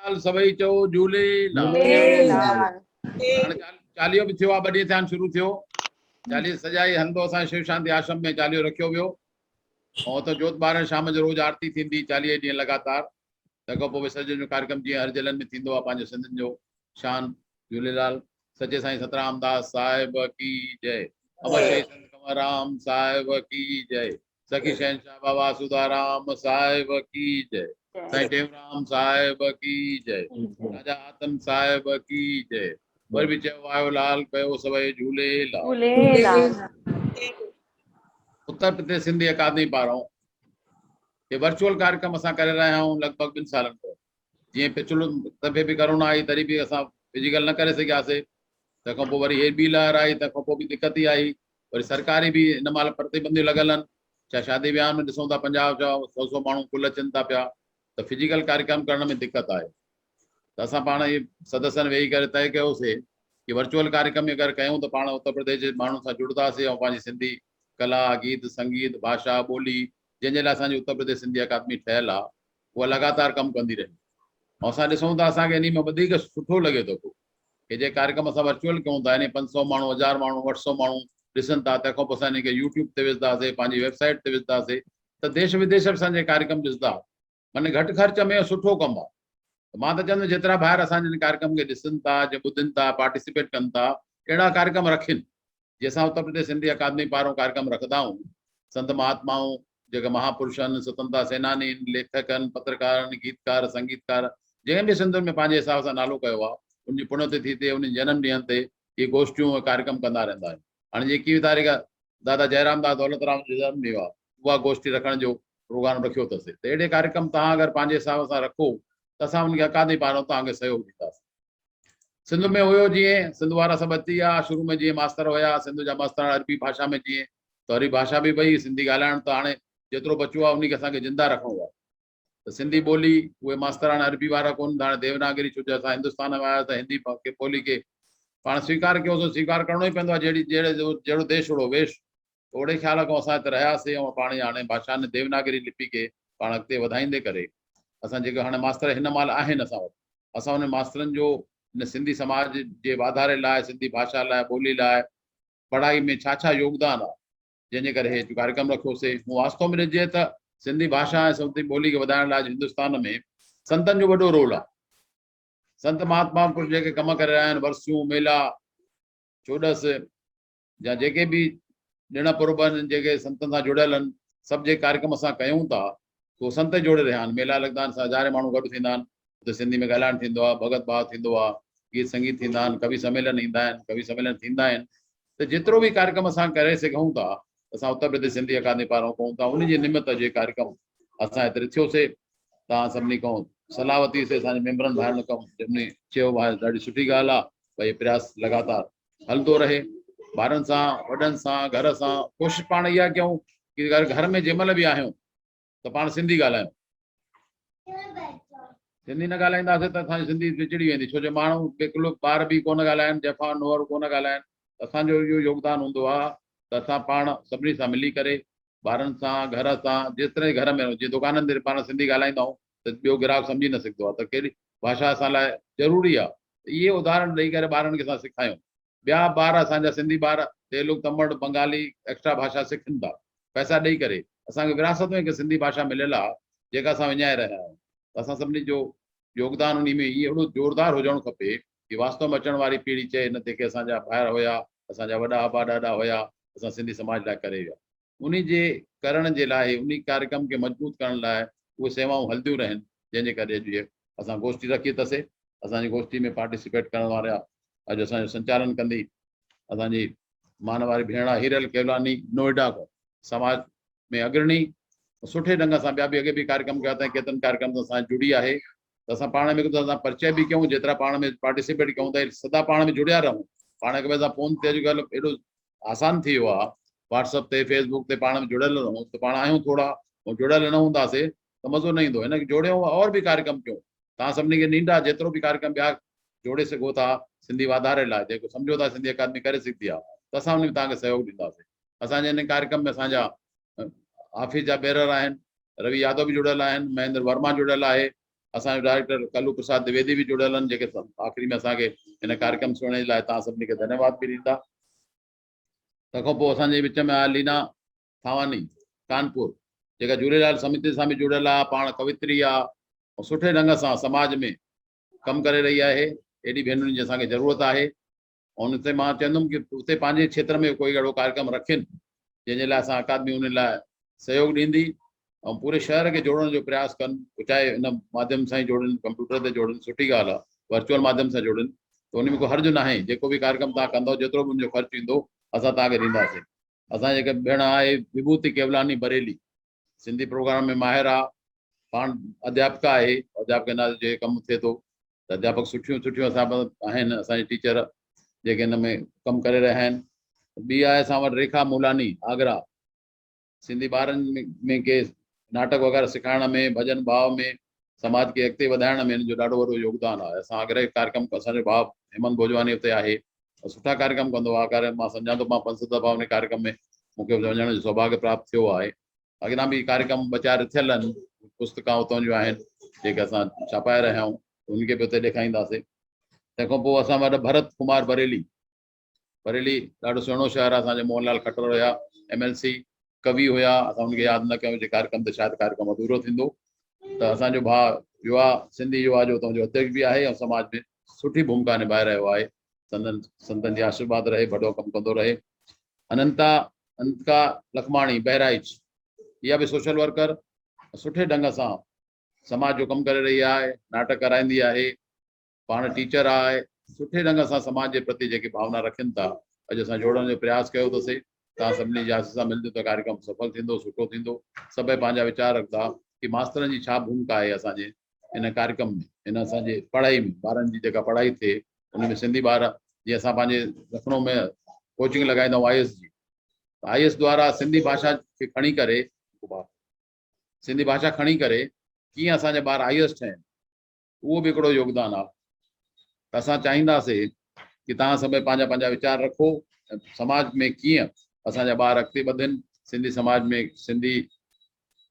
झूलेलाल सभई चओ झूलेलाल। झूलेलाल। हाणे चालीहो बि थियो आहे, 2 ॾींहं थिया आहिनि शुरू थियो। चालीह सॼा ई हलंदो, असांजे शिव शांति आश्रम में चालीहो रखियो वियो। ऐं त जोत ॿारनि शाम जो रोज़ आरती थींदी 40 ॾींहं लगातार। तंहिंखां पोइ विसर्जन जो कार्यक्रम जीअं हर जलन में थींदो आहे पंहिंजे सिंधियुनि जो। शान झूलेलाल। सचे साईं सतराम दास साहिब की जय। अमर शहीद संत कंवरराम साहिब की जय। सखी शहनशाह बाबा सुधाराम साहिब की जय। साईं टेऊंराम साहिब की जय। राजा आतम साहिब की जय। वर बि चयो आयो लाल कयो सभई झूलेलाल। उत्तर प्रदेश सिंधी अकादमी पारां ये वर्चुअल कार्यक्रम असां करे रहिया आहियूं लगभग 2 सालनि खां। जीअं पिछलो दफ़े बि कोरोना आई तॾहिं बि असां फिजिकल न करे सघियासीं। तंहिंखां पोइ वरी हे बि लहर आई, तंहिंखां पोइ बि दिक़त ई आई। वरी सरकारी बि हिन महिल प्रतिबंधियूं लॻल आहिनि। चाहे शादी विहांउ में ॾिसूं था 50-100 माण्हू कुल अचनि था पिया, त फिजिकल कार्यक्रम करण में दिक़त आहे। त असां पाण इहे सदस्यनि वेही करे तय कयोसीं कि वर्चुअल कार्यक्रम अगरि कयूं त पाण उत्तर प्रदेश जे माण्हुनि सां जुड़ंदासीं ऐं पंहिंजी सिंधी कला गीत संगीत भाषा ॿोली जंहिंजे लाइ असांजी उत्तर प्रदेश सिंधी अकादमी ठहियल आहे उहा लगातार कमु कंदी रहे। ऐं असां ॾिसूं था असांखे इन में वधीक सुठो लॻे थो पियो कि जे कार्यक्रम असां वर्चुअल कयूं था, इन 500 माण्हू 1000 माण्हू 800 माण्हू ॾिसनि था। तंहिंखां पोइ असां हिनखे यूट्यूब ते विझंदासीं, पंहिंजी वेबसाइट ते विझंदासीं, त देश विदेश असांजे कार्यक्रम ॾिसंदा। माने घटि ख़र्च में सुठो कमु आहे। मां त चवंदुमि जेतिरा ॿाहिरि असांजे कार्यक्रम खे ॾिसनि था, जे ॿुधनि था, पार्टिसिपेट कनि था, अहिड़ा कार्यक्रम रखनि जीअं असां उत्तर प्रदेश सिंधी अकादमी पारां कार्यक्रम रखंदा आहियूं। संत महात्माऊं जेके महापुरुष आहिनि, स्वतंत्रता सेनानी, लेखक आहिनि, पत्रकार आहिनि, गीतकार संगीतकार, जंहिं बि सिंधियुनि में पंहिंजे हिसाब सां नालो कयो आहे, उनजी पुण्यतिथि ते, उन जनम ॾींहं ते इहे गोष्ठियूं कार्यक्रम कंदा रहंदा आहिनि। हाणे 21 तारीख़ दादा जयराम दास दौलतराम जो जनम ॾींहुं आहे, उहा गोष्ठी रखण जो प्रोग्राम रखियो अथसि। त अहिड़े कार्यक्रम तव्हां अगरि पंहिंजे हिसाब सां रखो त असां उनखे अकादमी पारां तव्हांखे सहयोग ॾींदासीं। सिंध में हुयो जीअं सिंध वारा सभु अची विया, शुरू में जीअं मास्तर हुया सिंध जा मास्तर अरबी भाषा में, जीअं त वरी भाषा बि भई सिंधी ॻाल्हाइण त हाणे जेतिरो बचियो आहे उनखे असांखे जिंदा रखिणो आहे। त सिंधी ॿोली उहे मास्तर हाणे अरबी वारा कोन, हाणे देवनागरी, छो जो असां हिंदुस्तान में आया त हिंदी ॿोली खे पाण स्वीकार कयोसीं, स्वीकार करिणो ई पवंदो आहे। जहिड़ो देश ओड़ो वेश। ओड़े ख़्याल खां असां हिते रहियासीं ऐं पाण हाणे भाषा ने देवनागरी लिपि खे पाण अॻिते वधाईंदे करे असां जेके हाणे मास्तर हिन महिल आहिनि असां वटि, असां उन मास्तरनि जो हिन सिंधी समाज जे वाधारे लाइ, सिंधी भाषा लाइ, ॿोली लाइ, पढ़ाई में छा छा योगदान आहे, जंहिंजे करे हे कार्यक्रम रखियोसीं। हू वास्तव में ॾिजे त सिंधी भाषा ऐं सिंधी ॿोली खे वधाइण लाइ हिंदुस्तान में संतनि जो वॾो रोल आहे। संत महात्मा पुरुष जेके कम करे रहिया आहिनि, वर्सियूं, मेला, चोॾस या जेके बि ॾिण पुरब आहिनि जेके संतनि सां जुड़ियल आहिनि, सभु जेके कार्यक्रम असां कयूं था उहे संत जोड़े रहिया आहिनि। मेला लॻंदा आहिनि, 1000 माण्हू गॾु थींदा आहिनि, उते सिंधी में ॻाल्हाइणु थींदो आहे, भॻत भाव थींदो आहे, गीत संगीत थींदा आहिनि, कवि सम्मेलन ईंदा आहिनि, कवि सम्मेलन थींदा आहिनि। त जेतिरो बि कार्यक्रम असां करे सघूं था असां उत्तर प्रदेश सिंधी अकादमी पारां कयूं था। उन जे निमित जे कार्यक्रम असां हिते थियोसीं। तव्हां सभिनी खां सलाह वरितीसीं, असांजे मेंबरनि भाइरनि खां, जंहिंमें चयो आहे ॾाढी सुठी ॻाल्हि आहे भई प्रयास लगातार हलंदो रहे। ॿारनि सां, वॾनि सां, घर सां कोशिशि पाण इहा कयूं कि घर में जंहिं महिल बि आहियूं त पाण सिंधी ॻाल्हायूं। सिंधी न ॻाल्हाईंदासीं त असांजी सिंधी विछड़ी वेंदी, छो जो माण्हू बिल्कुलु ॿार बि कोन ॻाल्हाइनि, ज़ाइफ़ां नुंहर कोन ॻाल्हाइनि। असांजो इहो योगदान हूंदो आहे त असां पाण सभिनी सां मिली करे ॿारनि सां, घर सां, जेतिरे घर में जीअं दुकाननि ते पाण सिंधी ॻाल्हाईंदा आहियूं त ॿियो ग्राहक सम्झी न सघंदो आहे त कहिड़ी भाषा असां लाइ ज़रूरी आहे। इहे उदाहरण ॾेई करे ॿारनि खे असां सेखारियूं। ॿिया ॿार असांजा सिंधी ॿार तेलुगु, तमिड़, बंगाली एक्स्ट्रा भाषा सिखनि था पैसा ॾेई करे। असांखे विरासत में हिकु सिंधी भाषा मिलियल आहे जेका असां विञाए रहिया आहियूं। असां सभिनी जो योगदान उन में इहो एॾो ज़ोरदार हुजणु खपे कि वास्तव में अचण वारी पीढ़ी चए न जेके असांजा ॿाहिरि हुया, असांजा वॾा अबा ॾाॾा हुया, असां सिंधी समाज लाइ करे विया। उन जे करण जे लाइ, उन कार्यक्रम खे मज़बूत करण लाइ उहे सेवाऊं हलंदियूं रहनि। जंहिंजे करे जीअं असां गोष्ठी रखी अथसीं, असांजी गोष्ठी में पार्टिसिपेट करण वारा अॼु असांजो संचालन कंदी असांजी मान वारी भेण हीरल केवलानी, नोएडा खां, समाज में अग्रणी, सुठे ढंग सां ॿिया बि अॻे बि कार्यक्रम कया अथई, केतिरनि कार्यक्रम सां जुड़ी आहे। त असां पाण में असां परिचय बि कयूं, जेतिरा पाण में पार्टिसिपेट कयूं था सदा पाण में जुड़िया रहूं। पाण हिक ॿिए सां फ़ोन ते अॼुकल्ह एॾो आसान थी वियो आहे, व्हाट्सअप ते, फेसबुक ते पाण में जुड़ियल रहूं। त पाण आहियूं थोरा ऐं जुड़ियल न हूंदासीं त मज़ो न ईंदो। हिनखे जोड़ियूं और बि कार्यक्रम कयूं। तव्हां सभिनी खे नींढा जेतिरो बि कार्यक्रम ॿिया जोड़े सघो था सिंधी वाधारे लाइ, जेको सम्झो था सिंधी अकादमी करे सघंदी आहे, त असां हुन में तव्हांखे सहयोग ॾींदासीं। असांजे हिन कार्यक्रम में असांजा ऑफिस जा बेरर आहिनि, रवि यादव बि जुड़ियल आहिनि, महेंद्र वर्मा जुड़ियल आहे, असांजो डायरेक्टर कल्लू प्रसाद द्विवेदी भी जुड़ियल आहिनि, जेके आख़िरी में असांखे हिन कार्यक्रम सुणण जे लाइ तव्हां सभिनी खे धन्यवाद बि ॾींदा। तंहिंखां पोइ असांजे विच में आहे लीना थावानी कानपुर, जेका झूलेलाल समिति सां बि जुड़ियल आहे, पाण कवित्री आहे ऐं सुठे ढंग सां समाज में कमु करे रही आहे। एॾी भेनरुनि जी असांखे ज़रूरत आहे। ऐं उते मां चवंदुमि की उते पंहिंजे क्षेत्र में कोई अहिड़ो कार्यक्रम रखनि जंहिंजे लाइ असां अकादमी उन लाइ सहयोग ॾींदी ऐं पूरे शहर खे जोड़ण जो प्रयास कनि, चाहे हिन माध्यम सां ई जोड़नि, कंप्यूटर ते जोड़नि, सुठी ॻाल्हि आहे, वर्चुअल माध्यम सां जोड़नि, त उन में को हर्ज न आहे। जेको बि कार्यक्रम तव्हां कंदव, जेतिरो बि उनजो ख़र्चु ईंदो असां तव्हांखे ॾींदासीं। असांजे जेके भेण आहे विभूति केवलानी बरेली, सिंधी प्रोग्राम में माहिर आहे, पाण अध्यापका आहे, अध्यापक नाले जे कमु थिए थो, त अध्यापक सुठियूं सुठियूं असां आहिनि असांजे टीचर जेके हिन में कमु करे रहिया आहिनि। ॿी आहे असां वटि रेखा मूलानी आगरा, सिंधी ॿारनि में के नाटक वग़ैरह सिखाइण में, भॼन भाव में, समाज खे अॻिते वधाइण में हिन जो ॾाढो वॾो योगदान आहे। असां आगरा कार्यक्रम असांजो भाउ हेमंत भोजवानी हुते आहे, सुठा कार्यक्रम कंदो आहे। मां सम्झां थो, मां 5 दफ़ा हुन कार्यक्रम में मूंखे वञण जो सौभाग्य प्राप्त थियो आहे। अॻियां बि कार्यक्रम ॿ 4 थियल आहिनि, पुस्तकां उतां जूं आहिनि जेके असां छापाए रहिया आहियूं, उनखे बि उते ॾेखारींदासीं। तंहिंखां पोइ असां वटि भरत कुमार बरेली, बरेली ॾाढो सुहिणो शहर आहे। असांजे मोहनलाल खट्टर हुया MLC कवि हुया, असां हुनखे यादि न कयूं जे कार्यक्रम ते शायदि कार्यक्रम अधूरो थींदो। त असांजो भाउ युवा, सिंधी युवा जो उतां जो अध्यक्ष बि आहे ऐं समाज में सुठी भूमिका निभाए रहियो आहे। संतनि जी आशीर्वाद रहे, वॾो कमु कंदो रहे। अनंतिका लखमाणी बहराइच, इहा बि सोशल वर्कर, सुठे ढंग सां समाज जो कमु करे रही आहे, नाटक कराईंदी आहे, पाण टीचर आहे, सुठे ढंग सां समाज जे प्रति जेकी भावना रखनि था। अॼु असां जोड़ण जो प्रयास कयो अथसीं, तव्हां सभिनी जी आसीस सां मिलंदो त कार्यक्रम सफल थींदो, सुठो थींदो। सभई पंहिंजा वीचार रखंदा कि मास्तरनि जी छा भूमिका आहे असांजे इन कार्यक्रम में, इन असांजे पढ़ाई में, ॿारनि जी जेका पढ़ाई थिए उन में सिंधी ॿार, जीअं असां पंहिंजे लखनऊ में कोचिंग लॻाईंदा आहियूं IAS जी, IAS द्वारा सिंधी भाषा खे खणी करे, सिंधी भाषा खणी करे कीअं असांजा ॿार IAS ठहिनि, उहो बि हिकिड़ो योगदान आहे। त असां चाहींदासीं कि तव्हां सभई पंहिंजा पंहिंजा वीचार रखो, समाज में कीअं असांजा ॿार अॻिते वधनि, सिंधी समाज में सिंधी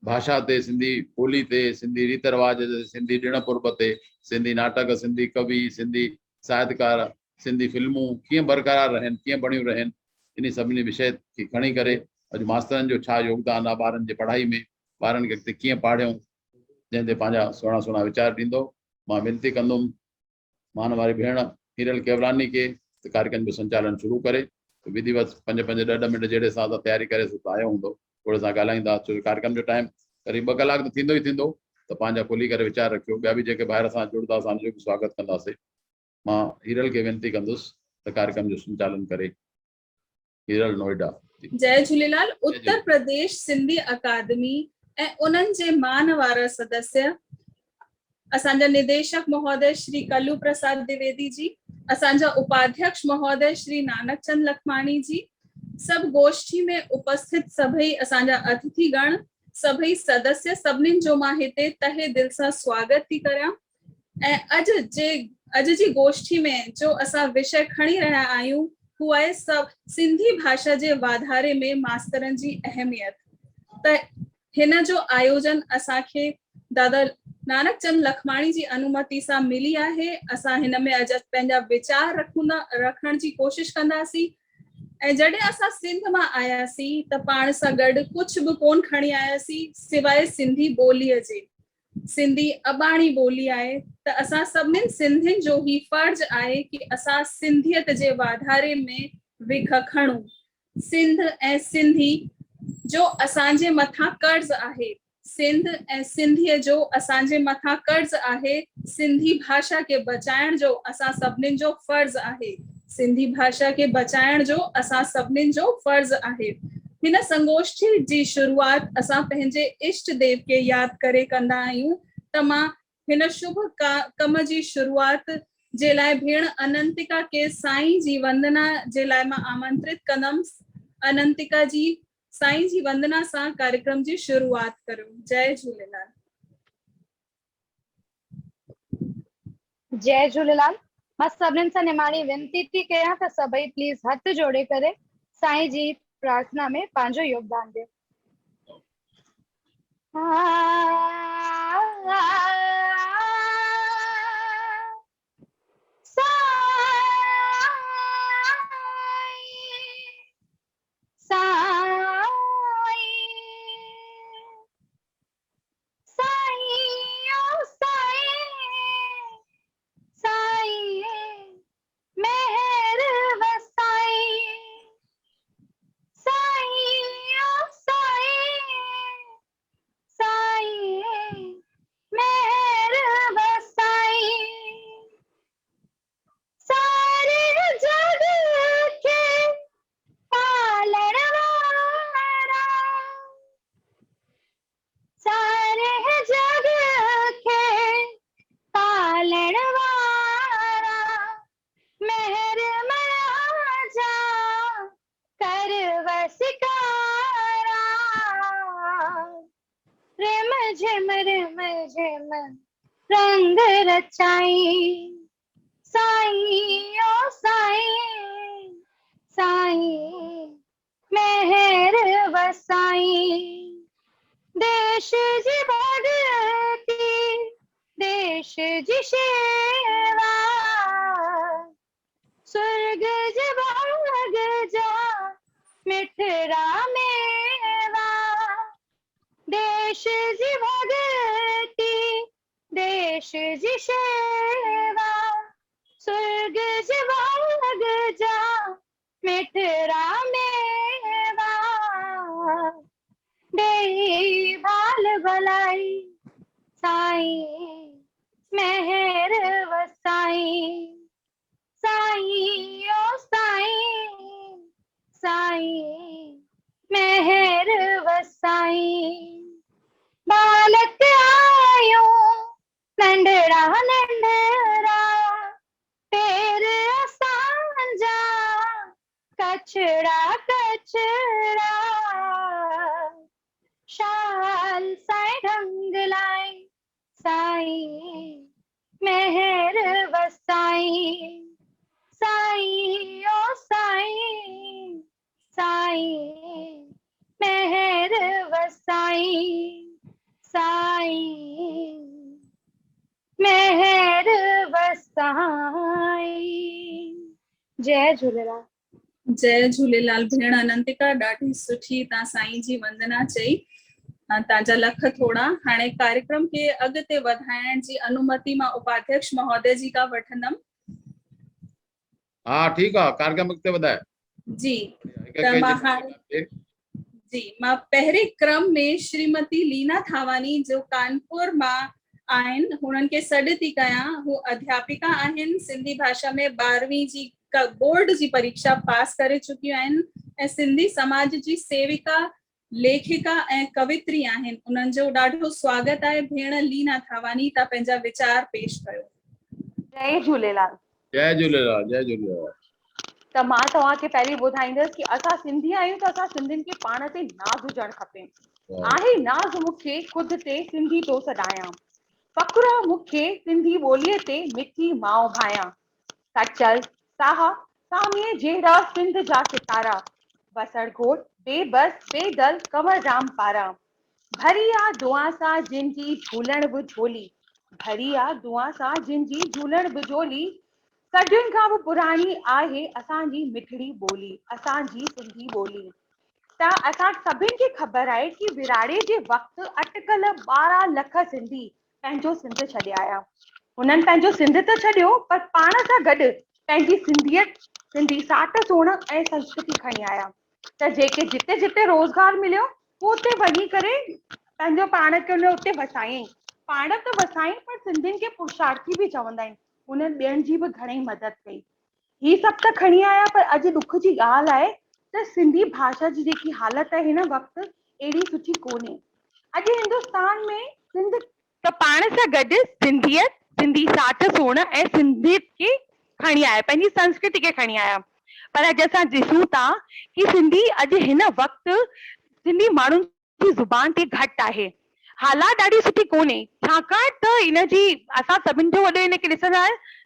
भाषा ते, सिंधी ॿोली ते, सिंधी रीत रिवाज ते, सिंधी ॾिण पुर्ब ते, सिंधी नाटक, सिंधी कवि, सिंधी साहित्यकार, सिंधी फिल्मूं कीअं बरक़रार रहनि, कीअं बणियूं रहनि, इन सभिनी विषय खे खणी करे अॼु मास्तरनि जो छा योगदान आहे ॿारनि जे पढ़ाई में, ॿारनि खे अॻिते कीअं पाढ़ियूं, जंहिं ते पंहिंजा सुहिणा सुहिणा वीचार ॾींदो। मां विनती कंदुमि मान वारी भेण हीरल केवलानी के त कार्यक्रम जो संचालन शुरू करे, विधिवत 5-5 ॾह मिंट जहिड़े हिसाब सां तयारी करे आयो हूंदो, थोरे सां ॻाल्हाईंदा, छो कार्यक्रम जो टाइम करीब 2 कलाक त थींदो ई थींदो, त पंहिंजा खुली करे वीचार रखियो। ॿिया बि जेके ॿाहिरि सां जुड़ंदा असांजो बि स्वागत कंदासीं। मां हीरल खे वेनती कंदुसि त कार्यक्रम जो संचालन करे। हीरल नोएडा। जय झूलेलाल। उत्तर प्रदेश सिंधी अकादमी ऐं उन्हनि जे मान वारा सदस्य, असांजा निदेशक महोदय श्री कल्लू प्रसाद द्विवेदी जी, असांजा उपाध्यक्ष महोदय श्री नानक चंद लखमाणी जी, सब गोष्ठी में उपस्थित सभई असांजा अतिथिगण, सभई सदस्य, सभिनीनि जो मां हिते तहे दिल सां स्वागत थी करियां। ऐं अॼु जी गोष्ठी में जो असां विषय खणी रहिया आहियूं हू आहे सिंधी भाषा जे वाधारे में मास्तरनि जी अहमियत। त हिन जो आयोजन असांखे दादा नानक चंद लखमाणी जी अनुमति सां मिली आहे। असां हिन में अॼु पंहिंजा वीचार रखण जी कोशिश कंदासीं। ऐं जॾहिं असां सिंध मां आयासीं त पाण सां गॾु कुझु बि कोन खणी आयासीं सिवाय सिंधी ॿोलीअ जे। सिंधी अबाणी ॿोली आहे, त असां सभिनीनि सिंधियुनि जो ही फर्ज़ आहे कि असां सिंधियत जे वाधारे में विख खणूं। सिंध ऐं सिंधी जो असांजे मथां कर्ज़ आहे, सिंध ऐं सिंधीअ जो असांजे मथां कर्ज़ आहे। सिंधी भाषा खे बचाइण जो असां सभिनीनि जो फर्ज़ आहे, सिंधी भाषा खे बचाइण जो असां सभिनीनि जो फर्ज़ आहे। हिन संगोष्ठी जी शुरुआत असां पंहिंजे इष्ट देव के यादि करे कंदा आहियूं। त मां हिन शुभ कम जी शुरुआत जे लाइ भेण अनंतिका के साईं जी वंदना जे लाइ मां आमंत्रित कंदमि। अनंतिका जी, साईं जी वंदना सां कार्यक्रम जी शुरुआत करूं। जय झूलेलाल। जय झूलेलाल। मां सभिनीनि सां निमाणी विनती थी कयां त सभई प्लीज हथ जोड़े करे साईं जी प्रार्थना में पंहिंजो योगदान ॾियो। झिम रिम झिम रंग रचाई। साईं ओ साईं, साईं मेहर वसाई। देश जी भगती, देश जी सेवा, स्वर्ग जी भाग जा मिठरा मेवा। देश जी भगती, देश जी सेवा, स्वर्ग जी भाग जा मिठरा मेवा। देई भाल भलाई, साईं मेहर वसाई। साईं ओ साईं, साईं मेहर वसाई। बालक आयो नंढड़ा नंढड़ा, पेर असांजा कचड़ा कचड़ा। शाल साईं ढंग लाई, साईं मेहर वसाई। साईं ओ साईं, साईं मेहर वसाई। साईं मेहर वसाई। जय झूलेलाल। जय झूलेलाल भेण अनंतिका, ॾाढी सुठी तव्हां साईं जी वंदना चई। तव्हांजा लख थोड़ा। हाणे कार्यक्रम खे अॻिते वधाइण जी अनुमति मां उपाध्यक्ष महोदय जी का वठंदमि। हाँ ठीक है, कार्यक्रम अॻिते वधाए जी त मां हाणे जी मां पहिरें क्रम में श्रीमती लीना थावानी जो कानपुर मां आहिनि, हुननि खे सॾु थी कयां। हू अध्यापिका आहिनि, सिंधी भाषा में 12वीं जी बोर्ड जी परीक्षा पास करे चुकियूं आहिनि ऐं सिंधी समाज जी सेविका, लेखिका ऐं कवित्री आहिनि। उन्हनि जो ॾाढो स्वागत आहे। भेण लीना थावानी, तव्हां पंहिंजा वीचार पेश कयो। जय झूलेलाल। जय झूलेलाल। जय झूलेलाल। त मां तव्हांखे पहिरीं ॿुधाईंदसि कि असां सिंधी आहियूं त असां सिंधियुनि खे पाण ते नाज़ हुजणु खपे। आहे नाज़ मूंखे ख़ुदि ते सिंधी तो सॾायां, फ़ख़्रु मूंखे सिंधी ॿोलीअ ते मिठी माउ भायां। सचल साहा सामीअ जहिड़ा सिंध जा सितारा, बसर घोट बेबस बेदल कंवर राम पारा। भरी आ दुआ सां जिनजी झूलण बि झोली, भरी आ दुआ सां जिनजी झूलण बि झोली। सदियुनि खां बि पुराणी आहे असांजी मिठड़ी ॿोली, असांजी सिंधी ॿोली। त असां सभिनि खे ख़बर आहे कि विराड़े जे वक़्तु अटकल 12 लख सिंधी पंहिंजो सिंध छॾे आया। उन्हनि पंहिंजो सिंध त छॾियो, पर पाण सां गॾु पंहिंजी सिंधियत, सिंधी साट सोण ऐं संस्कृति खणी आया। त जेके जिते जिते रोज़गार मिलियो, उते वञी करे पंहिंजो पाण खे उते वसायईं। पाण त वसायईं, पर सिंधियुनि खे पुरुषार्थी बि चवंदा आहिनि। उन्हनि ॿियनि जी बि घणेई मदद कई। ही सभु त खणी आया, पर अॼु दुख जी ॻाल्हि आहे त सिंधी भाषा जी जेकी हालत आहे हिन वक़्तु अहिड़ी सुठी कोन्हे। अॼु हिंदुस्तान में सिंध त पाण सां गॾु सिंधियत, सिंधी साठ सोण ऐं सिंधियत खे खणी आया, पंहिंजी संस्कृति खे खणी आया। पर अॼु असां ॾिसूं था कि सिंधी अॼु हिन वक़्तु सिंधी माण्हुनि जी ज़ुबान ते घटि आहे। हालात ॾाढी सुठी कोन्हे, छाकाणि त इनजी असां सभिनि जो वॾो इनखे ॾिसंदा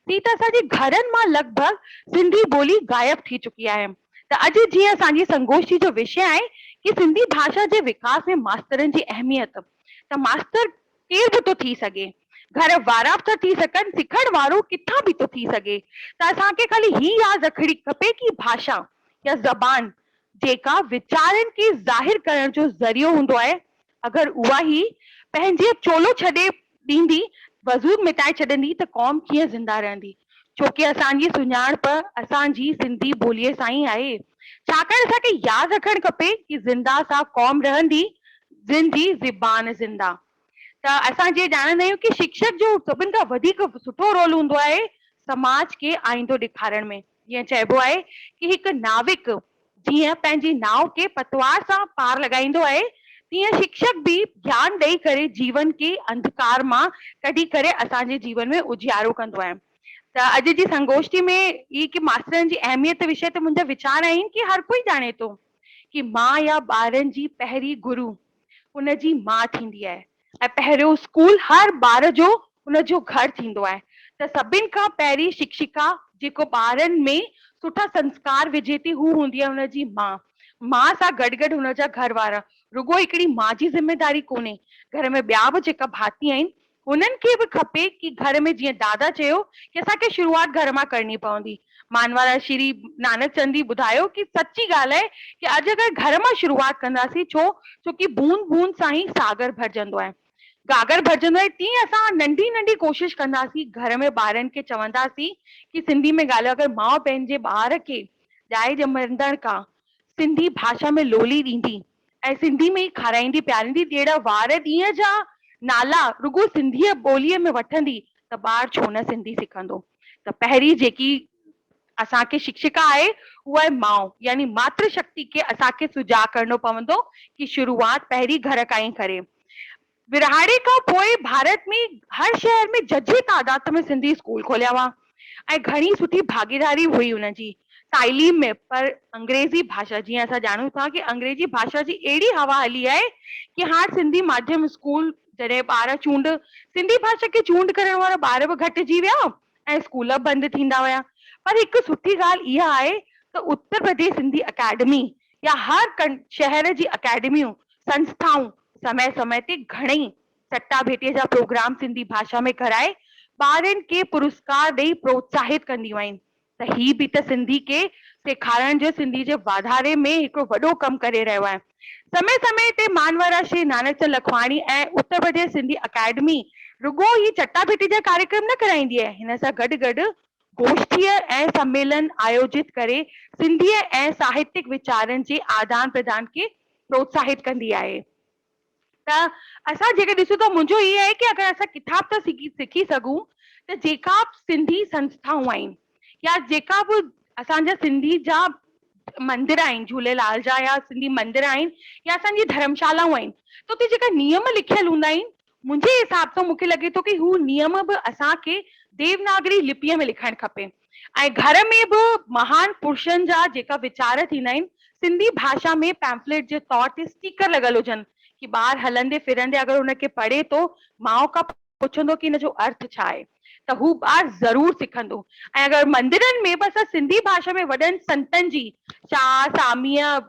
थी त असांजे घरनि मां लॻभॻि सिंधी ॿोली गायब थी चुकी आहे। त अॼु जीअं असांजी संगोष्ठी जो विषय आहे कि सिंधी भाषा जे विकास में मास्तरनि जी अहमियत। त मास्तर केर बि थो थी सघे, घर वारा बि था थी सघनि, सिखण वारो किथां बि थो थी सघे। त असांखे ख़ाली ही यादि रखणी खपे कि भाषा या ज़बान जेका वीचारनि खे ज़ाहिर करण जो ज़रियो हूंदो आहे, अगरि उहा ही पंहिंजे चोलो छॾे ॾींदी, वजूद मिटाए छॾंदी, त क़ौम कीअं ज़िंदा रहंदी। छोकी असांजी सुञाणप असांजी सिंधी ॿोलीअ सां ई आहे। छाकाणि असांखे यादि रखणु खपे कि ज़िंदा सां क़ौम रहंदी, जिनजी ज़बान ज़िंदा। त असां जीअं ॼाणंदा आहियूं कि शिक्षक जो सभिनि खां वधीक सुठो रोल हूंदो आहे समाज खे आईंदो ॾेखारण में। जीअं चइबो आहे कि हिकु नाविक जीअं पंहिंजी नाव खे पतवार सां पार लॻाईंदो आहे, तीअं शिक्षक भी ज्ञान ॾेई करे जीवन के अंधकार मां कढी करे असांजे जीवन में उजियारो कंदो आहे। त अॼु जी संगोष्ठी में ई कि मास्तरनि जी अहमियत विषय ते मुंहिंजा वीचार आहिनि कि हर कोई ॼाणे थो कि मां या ॿारनि जी पहिरीं गुरु हुनजी माउ थींदी आहे। ऐं पहिरियों स्कूल हर ॿार जो उनजो घर थींदो आहे। त सभिनि खां पहिरीं शिक्षिका जेको ॿारनि में सुठा संस्कार विझे थी हू हूंदी आहे हुनजी मां सां गॾु गॾु हुनजा घर वारा। रुगो हिकिड़ी मां जी ज़िम्मेदारी कोन्हे, घर में ॿिया बि जेका भाती आहिनि उन्हनि खे बि खपे कि घर में, जीअं दादा चयो कि असांखे शुरूआत घर मां करणी पवंदी। मानवाला श्री नानक चंद जी ॿुधायो कि सची ॻाल्हि आहे कि अॼु अगरि घर मां शुरूआत कंदासीं, छोकी बूंद बूंद सां ई सागर भरजंदो आहे, गागर भरजंदो आहे। तीअं असां नंढी नंढी कोशिश कंदासीं, घर में ॿारनि खे चवंदासीं कि सिंधी में ॻाल्हायो। अगरि माउ पंहिंजे ॿार खे ॼाए ॼमंदड़ खां सिंधी भाषा में लोली ॾींदी ऐं सिंधी में ई खाराईंदी पीआरींदी, ॾेढ वार ॾींहं जा नाला रुगो सिंधीअ ॿोलीअ में वठंदी त ॿार छो न सिंधी सिखंदो। त पहिरीं जेकी असांखे शिक्षिका आहे उहा आहे माउ, यानी मातृशक्ति खे असांखे सुजाॻ करणो पवंदो कि शुरूआत पहिरीं घर खां ई करे। विरहाड़े खां पोइ भारत में हर शहर में जजे तादाद में सिंधी स्कूल खोलिया हुआ ऐं घणी सुठी भागीदारी हुई उनजी तालीम में। पर अंग्रेजी भाषा, जीअं असां ॼाणूं था कि अंग्रेजी भाषा जी अहिड़ी हवा हली आहे कि हाणे सिंधी माध्यम स्कूल जॾहिं ॿार सिंधी भाषा खे चूंड करण वारा ॿार बि घटिजी विया ऐं स्कूल बंदि थींदा हुया। पर हिकु सुठी ॻाल्हि इहा आहे त उत्तर प्रदेश सिंधी अकेडमी या हर शहर जी अकेडमियूं संस्थाऊं समय समय ते घणेई चट्टा भेटीअ जा प्रोग्राम सिंधी भाषा में कराए ॿारनि खे पुरस्कार ॾेई प्रोत्साहित कंदियूं आहिनि। त ही बि त सिंधी खे सेखारण जो, सिंधी जे वाधारे में हिकिड़ो वॾो कमु करे रहियो आहे। समय समय ते मानवारा श्री नानक चंद लखवाणी ऐं उत्तर प्रदेश सिंधी अकेडमी रुगो ही चट्टा भेटी जा कार्यक्रम न कराईंदी आहे, हिन सां गॾु गॾु गोष्ठीअ ऐं सम्मेलन आयोजित करे सिंधीअ ऐं साहित्यिक वीचारनि जे आदान प्रदान खे प्रोत्साहित कंदी आहे। त असां जेके ॾिसूं था, मुंहिंजो इहो आहे कि अगरि असां किताब था सिखी सघूं त जेका सिंधी संस्थाऊं आहिनि या जेका बि असांजा सिंधी जा मंदिर आहिनि, झूलेलाल जा या सिंधी मंदिर आहिनि या असांजी धर्मशालाऊं आहिनि, त उते जेका नियम लिखियल हूंदा आहिनि, मुंहिंजे हिसाब सां मूंखे लॻे थो कि हू नियम बि असांखे देवनागरी लिपीअ में लिखणु खपे ऐं घर में बि महान पुरुषनि जा जेका वीचार थींदा आहिनि सिंधी भाषा में पैम्फलेट जे तौर ते स्टिकर लॻल हुजनि कि ॿार हलंदे फिरंदे अगरि हुनखे पढ़े थो, माउ खां पुछंदो कि हिन जो अर्थ छा आहे, त हू ॿार ज़रूर सिखंदो। ऐं अगरि मंदिरनि में बि असां सिंधी भाषा में वॾनि संतनि जी शाह सामीअ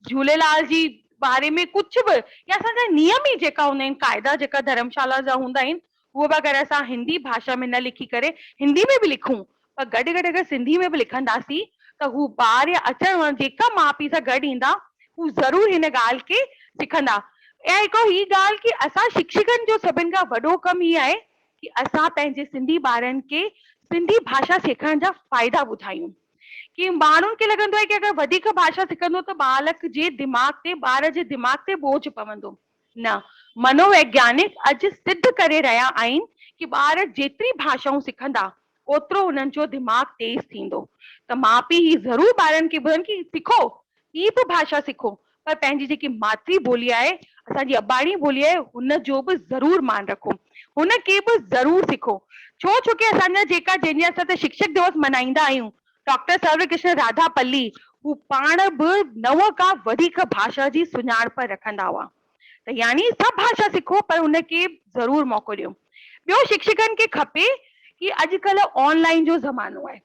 झूलेलाल जी बारे में कुझु बि या असांजा नियम ई जेका हूंदा आहिनि, क़ाइदा जेका धर्मशाला जा हूंदा आहिनि, उहो बि अगरि असां हिंदी भाषा में न लिखी करे हिंदी में बि लिखूं, पर गॾु गॾु अगरि सिंधी में बि लिखंदासीं त हू ॿार या अचण वारा जेका माउ पीउ सां गॾु ईंदा हू ज़रूर हिन ॻाल्हि खे सिखंदा। ऐं हिकु ही ॻाल्हि कि असां शिक्षकनि जो सभिनि खां वॾो कमु ही आहे कि असां पंहिंजे सिंधी ॿारनि खे सिंधी भाषा सिखण जा फ़ाइदा ॿुधायूं। कि माण्हुनि खे लॻंदो आहे कि अगरि वधीक भाषा सिखंदो त बालक जे दिमाग़ ते, ॿार जे दिमाग़ ते बोझ पवंदो। न, मनोवैज्ञानिक अॼु सिद्ध करे रहिया आहिनि कि ॿार जेतिरी भाषाऊं सिखंदा ओतिरो उन्हनि जो दिमाग़ तेज़ थींदो। त माउ पीउ ही ज़रूर ॿारनि खे ॿुधाइनि कि सिखो, ही बि भाषा सिखो, पर पंहिंजी जेकी मातृ ॿोली आहे, असांजी अबाणी ॿोली आहे, हुन जो बि ज़रूर मान रखो, हुनखे बि ज़रूर सिखो। छोकी असांजा जेका जंहिंजे असां त शिक्षक दिवस मल्हाईंदा आहियूं, डॉक्टर सर्वकृष्ण राधापल्ली, हू पाण बि 9 खां वधीक भाषा जी सुञाणप रखंदा हुआ। त यानी सभु भाषा सिखो, पर हुनखे ज़रूर मौक़ो ॾियो। ॿियो शिक्षकनि खे खपे कि अॼुकल्ह ऑनलाइन जो ज़मानो आहे,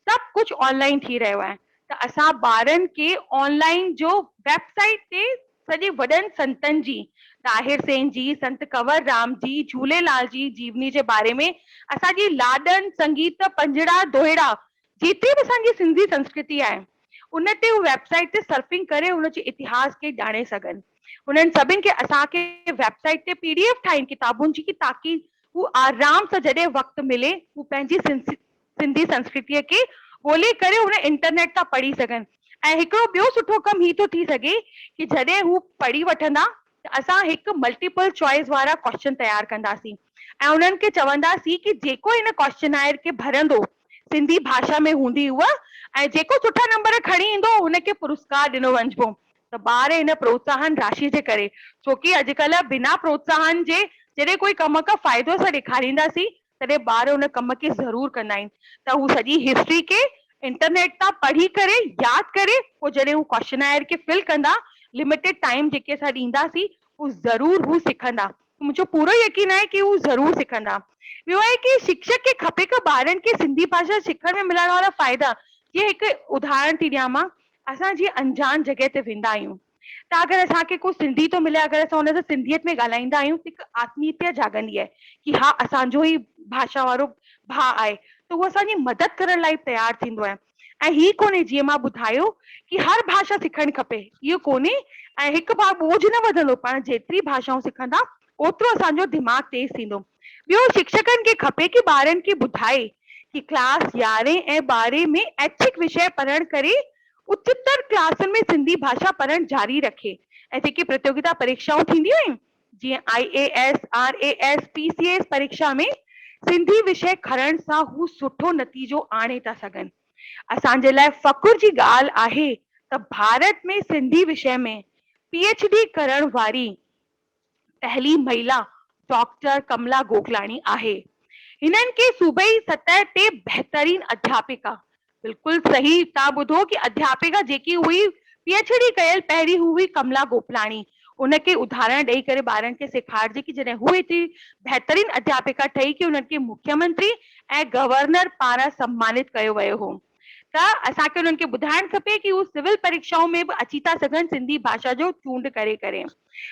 सभु कुझु ऑनलाइन थी रहियो आहे, त असां ॿारनि खे ऑनलाइन जो वेबसाइट ते सॼे वॾनि संतनि जी, ताहिर सेन जी, संत कंवर राम जी, झूलेलाल जी जीवनी जे बारे में, असांजी लाॾनि संगीत पंजड़ा दोहिड़ा जेतिरी बि असांजी सिंधी संस्कृति आहे उन ते हू वेबसाइट ते सर्फिंग करे उनजे इतिहास खे ॼाणे सघनि। उन्हनि सभिनि खे असांखे वेबसाइट ते PDF ठाहिनि किताबुनि जी, ताकि हू आराम सां जॾहिं वक़्तु मिले हू पंहिंजी सिंधी संस्कृतिअ खे ॻोल्हे करे हुन इंटरनेट तां पढ़ी सघनि। ऐं हिकिड़ो ॿियो सुठो कमु ही थो थी सघे कि जॾहिं हू पढ़ी वठंदा त असां हिकु मल्टीपल चॉइस वारा क्वेश्चन तयारु कंदासीं ऐं उन्हनि खे चवंदासीं कि जेको हिन क्वेश्चनायर खे भरंदो सिंधी भाषा में हूंदी उहा, ऐं जेको सुठा नंबर खणी ईंदो हुनखे पुरस्कार ॾिनो वञिबो। त ॿार हिन प्रोत्साहन राशि जे करे, छोकी अॼुकल्ह बिना प्रोत्साहन जे जॾहिं कोई कम खां फ़ाइदो असां ॾेखारींदासीं तॾहिं ॿार हुन कम खे ज़रूर कंदा आहिनि। त हू सॼी हिस्ट्री खे इंटरनेट तां पढ़ी करे यादि करे पोइ जॾहिं हू क्वेश्चनायर खे फिल कंदा, लिमिटेड टाइम जेके असां ॾींदासीं, हू ज़रूर हू सिखंदा। मुझे पूरा यकीन है कि वो जरूर सिखंदा। ॿियो आहे कि शिक्षक के खपे कि ॿारनि खे सिंधी भाषा सिखण में मिलण वाला फ़ाइदा। ये हिकु उदाहरण थी ॾियां मां। असां जीअं अंजान जॻह ते वेंदा आहियूं त अगरि असांखे को सिंधी थो मिले, अगरि असां हुन सां सिंधीयत में ॻाल्हाईंदा आहियूं, हिकु आत्मीयता जाॻंदी आहे कि हा असांजो ई भाषा वारो भाउ आहे, त उहो असांजी मदद करण लाइ तयारु थींदो आहे। ऐं हीअ कोन्हे जीअं मां ॿुधायो कि हर भाषा सिखणु खपे, इहो कोन्हे। ऐं हिकु बार बोझ न वधंदो, पाण जेतिरी भाषाऊं सिखंदा ओतिरो असांजो दिमाग़ तेज़ थींदो। ॿियो शिक्षकनि खे खपे कि ॿारनि खे ॿुधाए कि क्लास 11 ऐं 12 में ऐच्छिक विषय पढ़ण करे उच्चतर क्लासनि में सिंधी भाषा पढ़ण जारी रखे। ऐं जेकी प्रतियोगिता परीक्षाऊं थींदियूं आहिनि जीअं IAS, RAS, PCS परीक्षा में सिंधी विषय खणण सां हू सुठो नतीजो आणे था सघनि। असांजे लाइ फ़ख्र जी ॻाल्हि आहे त भारत में सिंधी विषय में PhD करण वारी पहली महिला डॉक्टर कमला गोखलाणी आहे। हिननि खे सूबाई सतह ते बहितरीन अध्यापिका, बिल्कुलु सही तव्हां ॿुधो कि अध्यापिका जेकी हुई PhD कयल पहिरीं हू हुई कमला गोखलाणी। उनखे उदाहरण ॾेई करे ॿारनि खे सेखारिजे कि जॾहिं हू एतिरी बहितरीन अध्यापिका ठही कि उन्हनि खे मुख्यमंत्री ऐं गवर्नर पारां सम्मानित कयो वियो हो। त असांखे उन्हनि खे ॿुधाइणु खपे कि हू सिविल परीक्षाऊं में बि अची था सघनि सिंधी भाषा जो चूंड करे करे।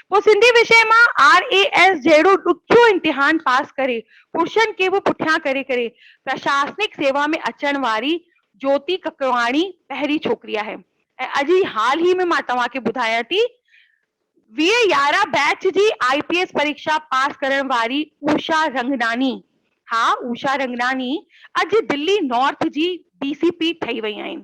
पोइ सिंधी विषय मां RAS जहिड़ो ॾुखियो इम्तिहान पास करे पुरुषनि खे बि पुठियां करे करे प्रशासनिक सेवा में अचण वारी ज्योति ककवाणी पहिरीं छोकिरी आहे। ऐं अॼु हाल ही में मां तव्हांखे ॿुधायां थी 2011 बैच जी IPS परीक्षा पास करण वारी उषा रंगनानी, हाँ उषा रंगनानी अॼु दिल्ली नॉर्थ जी DCP ठही वई आहिनि।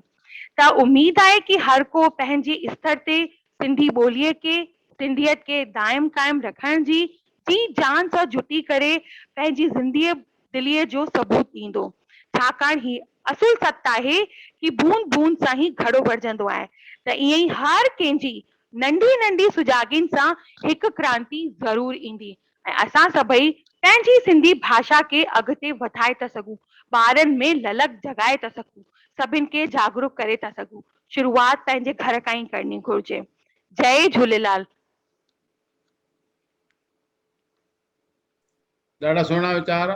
त उम्मीद आहे कि हर को पंहिंजे स्तर ते सिंधी ॿोलीअ के सिंधियत के दाइम कायम रखण जी जान सां जुटी करे पंहिंजी ज़िंदगी दिलीअ जो सबूत ॾींदो। छाकाणि ही असुल सत आहे कि बूंद बूंद सां ही घड़ो भरजंदो आहे। त ईअं ई हर कंहिंजी नंढी नंढी सुजाॻियुनि सां हिकु क्रांति ज़रूर ईंदी ऐं असां सभई पंहिंजी सिंधी भाषा के अॻिते वधाए था सघूं, ॿारनि में ललक जगाए था सघूं, सभिनि खे जागरूक करे था सघूं। शुरूआत पंहिंजे घर खां ई करणी घुरिजे। जय झूलेलाल। ॾाढा सुहिणा वीचार,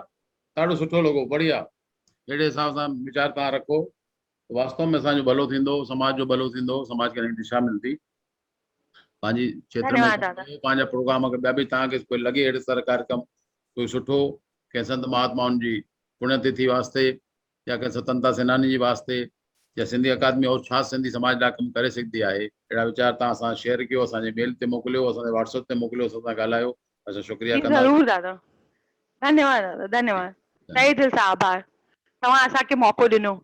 ॾाढो सुठो लॻो, बढ़िया। अहिड़े हिसाब सां वीचार तव्हां रखो, वास्तव में असांजो भलो थींदो, समाज जो भलो थींदो, समाज खे नई दिशा मिलंदी। पंहिंजी क्षेत्र में धन्यवाद दादा। पंहिंजा प्रोग्राम अगरि ॿिया बि तव्हांखे कोई लॻे अहिड़े तरह कार्यक्रम कोई सुठो कंहिं संत महात्माउनि जी पुण्यतिथि वास्ते या कंहिं स्वतंत्रता सेनानी जी वास्ते या सिंधी अकादमी और छा सिंधी समाज लाइ कमु करे सघंदी आहे, अहिड़ा वीचार तव्हां सां शेयर कयो, असांजे मेल ते मोकिलियो, असांजे WhatsApp ते मोकिलियो, असां सां ॻाल्हायो, असां शुक्रिया जी कंदासीं। ज़रूर दादा, धन्यवाद दादा, धन्यवाद, तहे दिल सां आभार, तव्हां असांखे मौक़ो ॾिनो।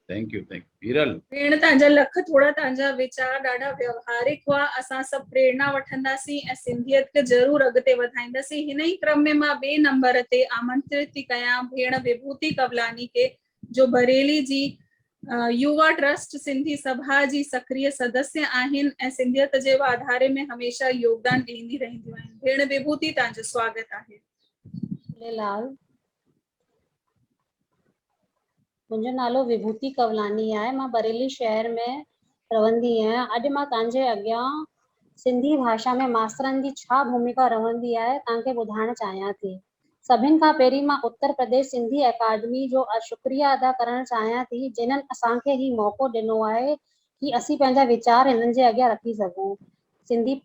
Thank U Hiral. भेण तव्हांजा लख थोड़ा तव्हांजा वीचार ॾाढा व्यवहारिक हुआ। असां सभु प्रेरणा वठंदासीं ऐं सिंधियत खे ज़रूर अॻिते वधाईंदासीं। हिन ई क्रम में मां ॿिए नंबर ते आमंत्रित थी कयां भेण विभूति कवलानी खे, जो बरेली जी युवा ट्रस्ट सिंधी सभा जी सक्रिय सदस्य आहिनि ऐं सिंधियत जे वाधारे में हमेशा योगदान ॾींदी रहंदियूं आहिनि। भेण विभूति तव्हांजो स्वागत आहे। झूलेलाल। मुंहिंजो नालो विभूति कवलानी आहे, मां बरेली शहर में रहंदी आहियां। अॼु मां तव्हांजे अॻियां सिंधी भाषा में मास्तरनि जी छा भूमिका रहंदी आहे तव्हांखे ॿुधाइण चाहियां थी। सभिनि खां पहिरीं मां उत्तर प्रदेश सिंधी अकादमी जो शुक्रिया अदा करणु चाहियां थी, जिन्हनि असांखे ही मौक़ो ॾिनो आहे कि असीं पंहिंजा वीचार हिननि जे अॻियां रखी सघूं। सिंधी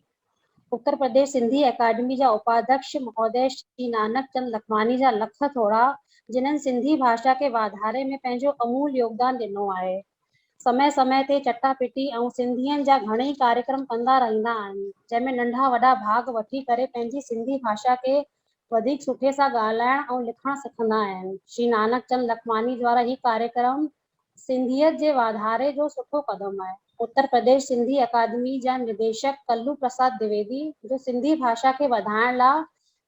उत्तर प्रदेश सिंधी अकादमी जा उपाध्यक्ष महोदय श्री नानक चंद लखमानी जा लख थोड़ा, जिन्हनि सिंधी भाषा के वाधारे में पंहिंजो अमूल योगदान ॾिनो आहे। समय समय ते चटापेटी ऐं सिंधियुनि जा घणेई कार्यक्रम कंदा रहंदा आहिनि, जंहिंमें नंढा वॾा भाग वठी करे पंहिंजी सिंधी भाषा के वधीक सुठे सां ॻाल्हाइण ऐं लिखण सिखंदा आहिनि। श्री नानक चंद लखमानी द्वारा ही कार्यक्रम सिंधियत जे वाधारे जो सुठो कदम आहे। उत्तर प्रदेश सिंधी अकादमी जा निदेशक कल्लू प्रसाद द्विवेदी, जो सिंधी भाषा के वधाइण लाइ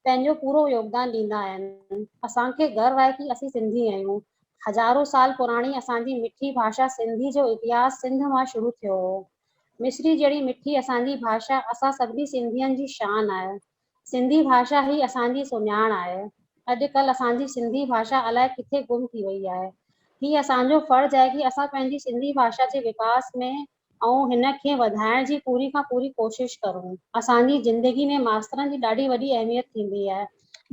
पंहिंजो पूरो योगदान ॾींदा आहिनि। असांखे गर्व आहे कि असीं सिंधी आहियूं। हज़ारों साल पुराणी असांजी मिठी भाषा सिंधी जो इतिहास सिंध मां शुरू थियो हो। मिश्री जहिड़ी मिठी असांजी भाषा असां सभिनी सिंधियुनि जी शान आहे। सिंधी भाषा ही असांजी सुञाण आहे। अॼुकल्ह असांजी सिंधी भाषा अलाए किथे गुम थी वई आहे। ही असांजो फर्ज़ आहे कि असां पंहिंजी सिंधी भाषा जे विकास में ऐं हिनखे वधाइण जी पूरी खां पूरी कोशिश करूं। असांजी ज़िंदगी में मास्तरनि जी ॾाढी वॾी अहमियत थींदी आहे।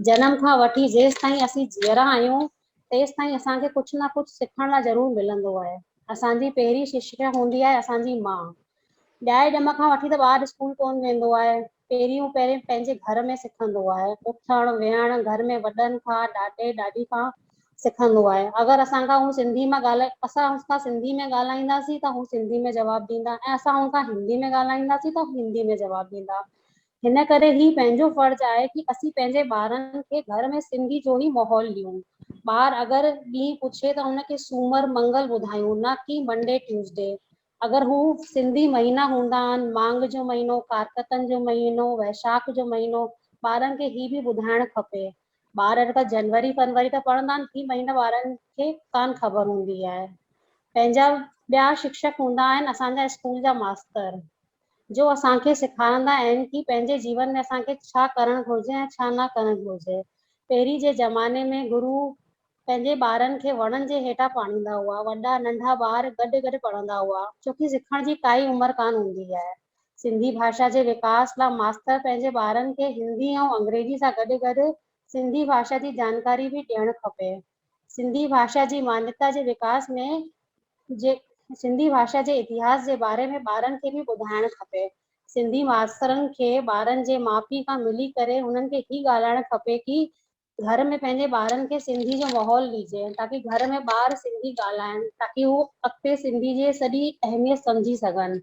जनम खां वठी जेसि ताईं असीं जीअरा आहियूं तेसि ताईं असांखे कुझु न कुझु सिखण लाइ ज़रूरु मिलंदो आहे। असांजी पहिरीं शिक्षा हूंदी आहे असांजी माउ। ॼाए ॼम खां वठी त ॿारु स्कूल कोन वेंदो आहे, पहिरियों पंहिंजे घर में सिखंदो आहे। उथण वेहण घर में वॾनि खां ॾाॾे ॾाॾी खां सिखंदो आहे। अगरि असां खां हू सिंधी में असां हुनखां सिंधी में ॻाल्हाईंदासीं त हू सिंधी में जवाबु ॾींदा ऐं असां हुनखां हिंदी में ॻाल्हाईंदासीं त हिंदी में जवाबु ॾींदा। हिन करे ही पंहिंजो फर्ज़ु आहे कि असीं पंहिंजे ॿारनि खे घर में सिंधी जो ई माहौल ॾियूं। ॿार अगरि ॾींहुं पुछे त हुनखे सूमर मंगल ॿुधायूं, न कि मंडे ट्यूसडे। अगरि हू सिंधी महीना हूंदा आहिनि, मांग जो महीनो, कारकतनि जो महीनो, वैशाख जो महीनो, ॿारनि खे ही बि ॿुधाइणु खपे। ॿार अगरि जनवरी फरवरी त पढ़ंदा आहिनि, ही महीना ॿारनि खे कान ख़बर हूंदी आहे। पंहिंजा ॿिया शिक्षक हूंदा आहिनि असांजा स्कूल जा मास्तर, जो असांखे सेखारींदा आहिनि कि पंहिंजे जीवन में असांखे छा करणु घुरिजे ऐं छा न करणु घुरिजे। पहिरीं जे ज़माने में गुरु पंहिंजे ॿारनि खे वणनि जे हेठां पाढ़ींदा हुआ। वॾा नंढा ॿार गॾु गॾु पढ़ंदा हुआ, छोकी सिखण जी काई उमिरि कान हूंदी आहे। सिंधी भाषा जे विकास लाइ मास्तर पंहिंजे ॿारनि खे हिंदी ऐं अंग्रेजी सां गॾु गॾु सिंधी भाषा जी जानकारी बि ॾियणु खपे। सिंधी भाषा जी मान्यता जे विकास में सिंधी भाषा जे इतिहास जे बारे में ॿारनि खे बि ॿुधाइणु खपे। सिंधी मास्तरनि खे ॿारनि जे माउ पीउ खां मिली करे हुननि खे ही ॻाल्हाइणु खपे कि घर में पंहिंजे ॿारनि खे सिंधी जो माहौल ॾिजे, ताकि घर में ॿार सिंधी ॻाल्हाइनि, ताकि हू अॻिते सिंधी जी सॼी अहमियत सम्झी सघनि।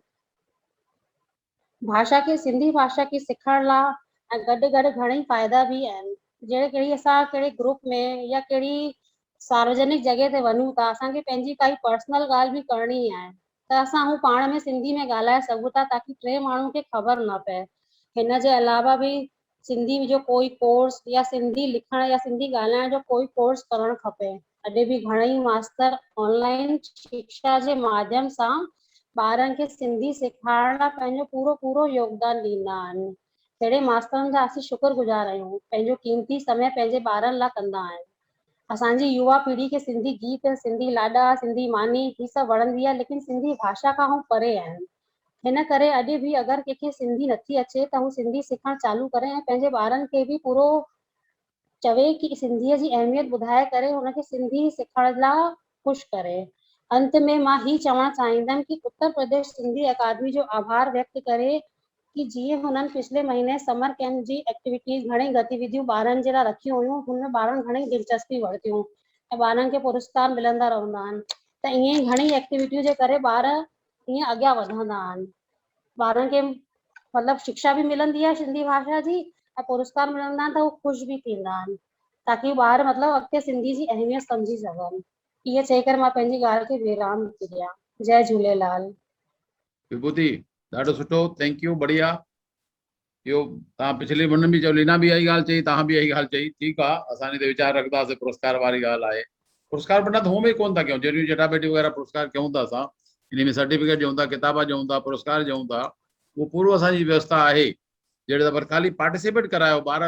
भाषा खे सिंधी भाषा खे सिखण लाइ ऐं गॾु गॾु घणेई फ़ाइदा बि आहिनि। कहिड़ी असां कहिड़े ग्रुप में या कहिड़ी सार्वजनिक जॻह ते वञूं था, असांखे पंहिंजी काई पर्सनल ॻाल्हि बि करणी आहे त असां हू पाण में सिंधी में ॻाल्हाए सघूं था, ताकि टे माण्हुनि खे ख़बर न पए। हिन जे अलावा बि सिंधी जो कोई कोर्स या सिंधी लिखण या सिंधी ॻाल्हाइण जो कोई कोर्स करणु खपे। अॼु बि घणेई मास्तर ऑनलाइन शिक्षा जे माध्यम सां ॿारनि खे सिंधी सेखारण लाइ पंहिंजो पूरो योगदान ॾींदा आहिनि। अहिड़े मास्तरनि जा असीं शुक्रगुज़ार आहियूं, पंहिंजो कीमती समय पंहिंजे ॿारनि लाइ कंदा आहिनि। असांजी युवा पीढ़ी खे सिंधी गीत, सिंधी लाॾा, सिंधी मानी ही सभु वणंदी आहे, लेकिन सिंधी भाषा खां हू परे आहिनि। हिन करे अॼु बि अगरि कंहिंखे सिंधी नथी अचे त हू सिंधी सिखणु चालू करे ऐं पंहिंजे ॿारनि खे बि पूरो चवे कि सिंधीअ जी अहमियत ॿुधाए करे हुनखे सिंधी सिखण लाइ ख़ुशि करे। अंत में मां ही चवणु चाहींदमि कि उत्तर प्रदेश सिंधी अकादमी जो आभार व्यक्त करे कि जीअं हुननि पिछले महीने समर कैंप जी एक्टिविटीज़ घणेई गतिविधियूं ॿारनि जे लाइ रखियूं हुयूं, हुन ॿारनि घणेई दिलचस्पी वरितियूं ऐं ॿारनि खे पुरस्कार मिलंदा रहंदा आहिनि। त ईअं ई घणेई एक्टिविटियूं जे करे ॿार ईअं अॻियां वधंदा आहिनि। ॿारनि खे मतिलबु शिक्षा बि मिलंदी आहे सिंधी भाषा जी ऐं पुरस्कार मिलंदा आहिनि त हू ख़ुशि बि थींदा आहिनि, ताकि ॿार मतिलबु अॻिते सिंधी जी अहमियत सम्झी सघनि। इहे चई करे मां पंहिंजी ॻाल्हि खे विराम थी ॾियां। जय झूलेलाल। विभूति ॾाढो सुठो, थैंक यू, बढ़िया। इहो तव्हां पिछले मन बि चयो, लीना बि इहा ॻाल्हि चई, तव्हां बि इहा ॻाल्हि चई, ठीकु आहे, असां हिन ते वीचार रखंदासीं। पुरस्कार वारी ॻाल्हि आहे, पुरस्कार बिना त हूअं बि कोन था कयूं। जहिड़ियूं चटाभेटी वग़ैरह पुरस्कार कयूं था असां, इन में सर्टिफिकेट ॾियूं था, किताब ॾियूं था, पुरस्कार ॾियूं था, उहो पूरो असांजी व्यवस्था आहे। जहिड़े त पर ख़ाली पार्टिसिपेट करायो, ॿार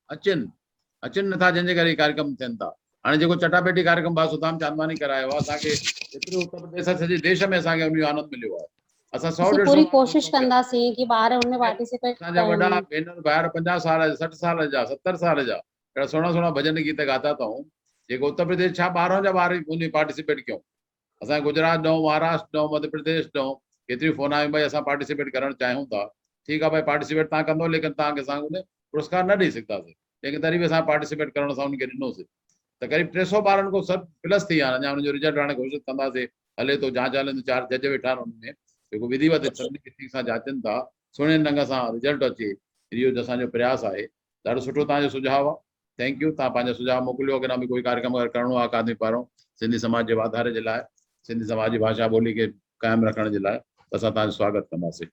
अचनि नथा, जंहिंजे करे कार्यक्रम थियनि था। हाणे जेको चटाभेटी कार्यक्रम सुदाम चांदवानी करायो आहे, असांखे एतिरो उत्तर प्रदेश सॼे देश में असांखे उन जो आनंद मिलियो आहे। असां 100-150 पूरी कोशिश कंदासीं कि ॿार हुन पार्टिसिपेट असांजा वॾा भेनर ॿाहिरि 50 साल 60 साल जा 70 साल जा अहिड़ा सुहिणा भजन गीत गाता अथऊं, जेको उत्तर प्रदेश छा 12 जा ॿार उन पार्टिसिपेट कयूं। असांजे गुजरात ॾऊं, महाराष्ट्र ॾऊं, मध्य प्रदेश ॾऊं केतिरियूं फोन आयूं, भाई असां पार्टिसिपेट करणु चाहियूं था। ठीकु आहे भाई, पार्टिसिपेट तव्हां कंदो, लेकिन तव्हांखे असां उन पुरस्कार न ॾेई सघंदासीं, लेकिन तॾहिं बि असां पार्टिसिपेट करण सां उनखे ॾिनोसीं। त क़रीब 300 ॿारनि खां सभु प्लस थी विया। अञा हुनजो रिजल्ट हाणे घोषित कंदासीं, हले थो, जांच हलंदी, 4 जज वेठा आहिनि हुनमें, जेको विधिवत सभिनी खे ठीक सां जाचनि था, सुहिणे ढंग सां रिजल्ट अचे, इहो असांजो प्रयास आहे। ॾाढो सुठो तव्हांजो सुझाव आहे, थैंक यू। तव्हां पंहिंजा सुझाव मोकिलियो, अॻियां बि कोई कार्यक्रम अगरि करिणो आहे अकादमी पारां सिंधी समाज जे वाधारे जे लाइ, सिंधी समाज जी भाषा ॿोली खे क़ाइमु रखण जे लाइ, असां तव्हांजो स्वागत कंदासीं।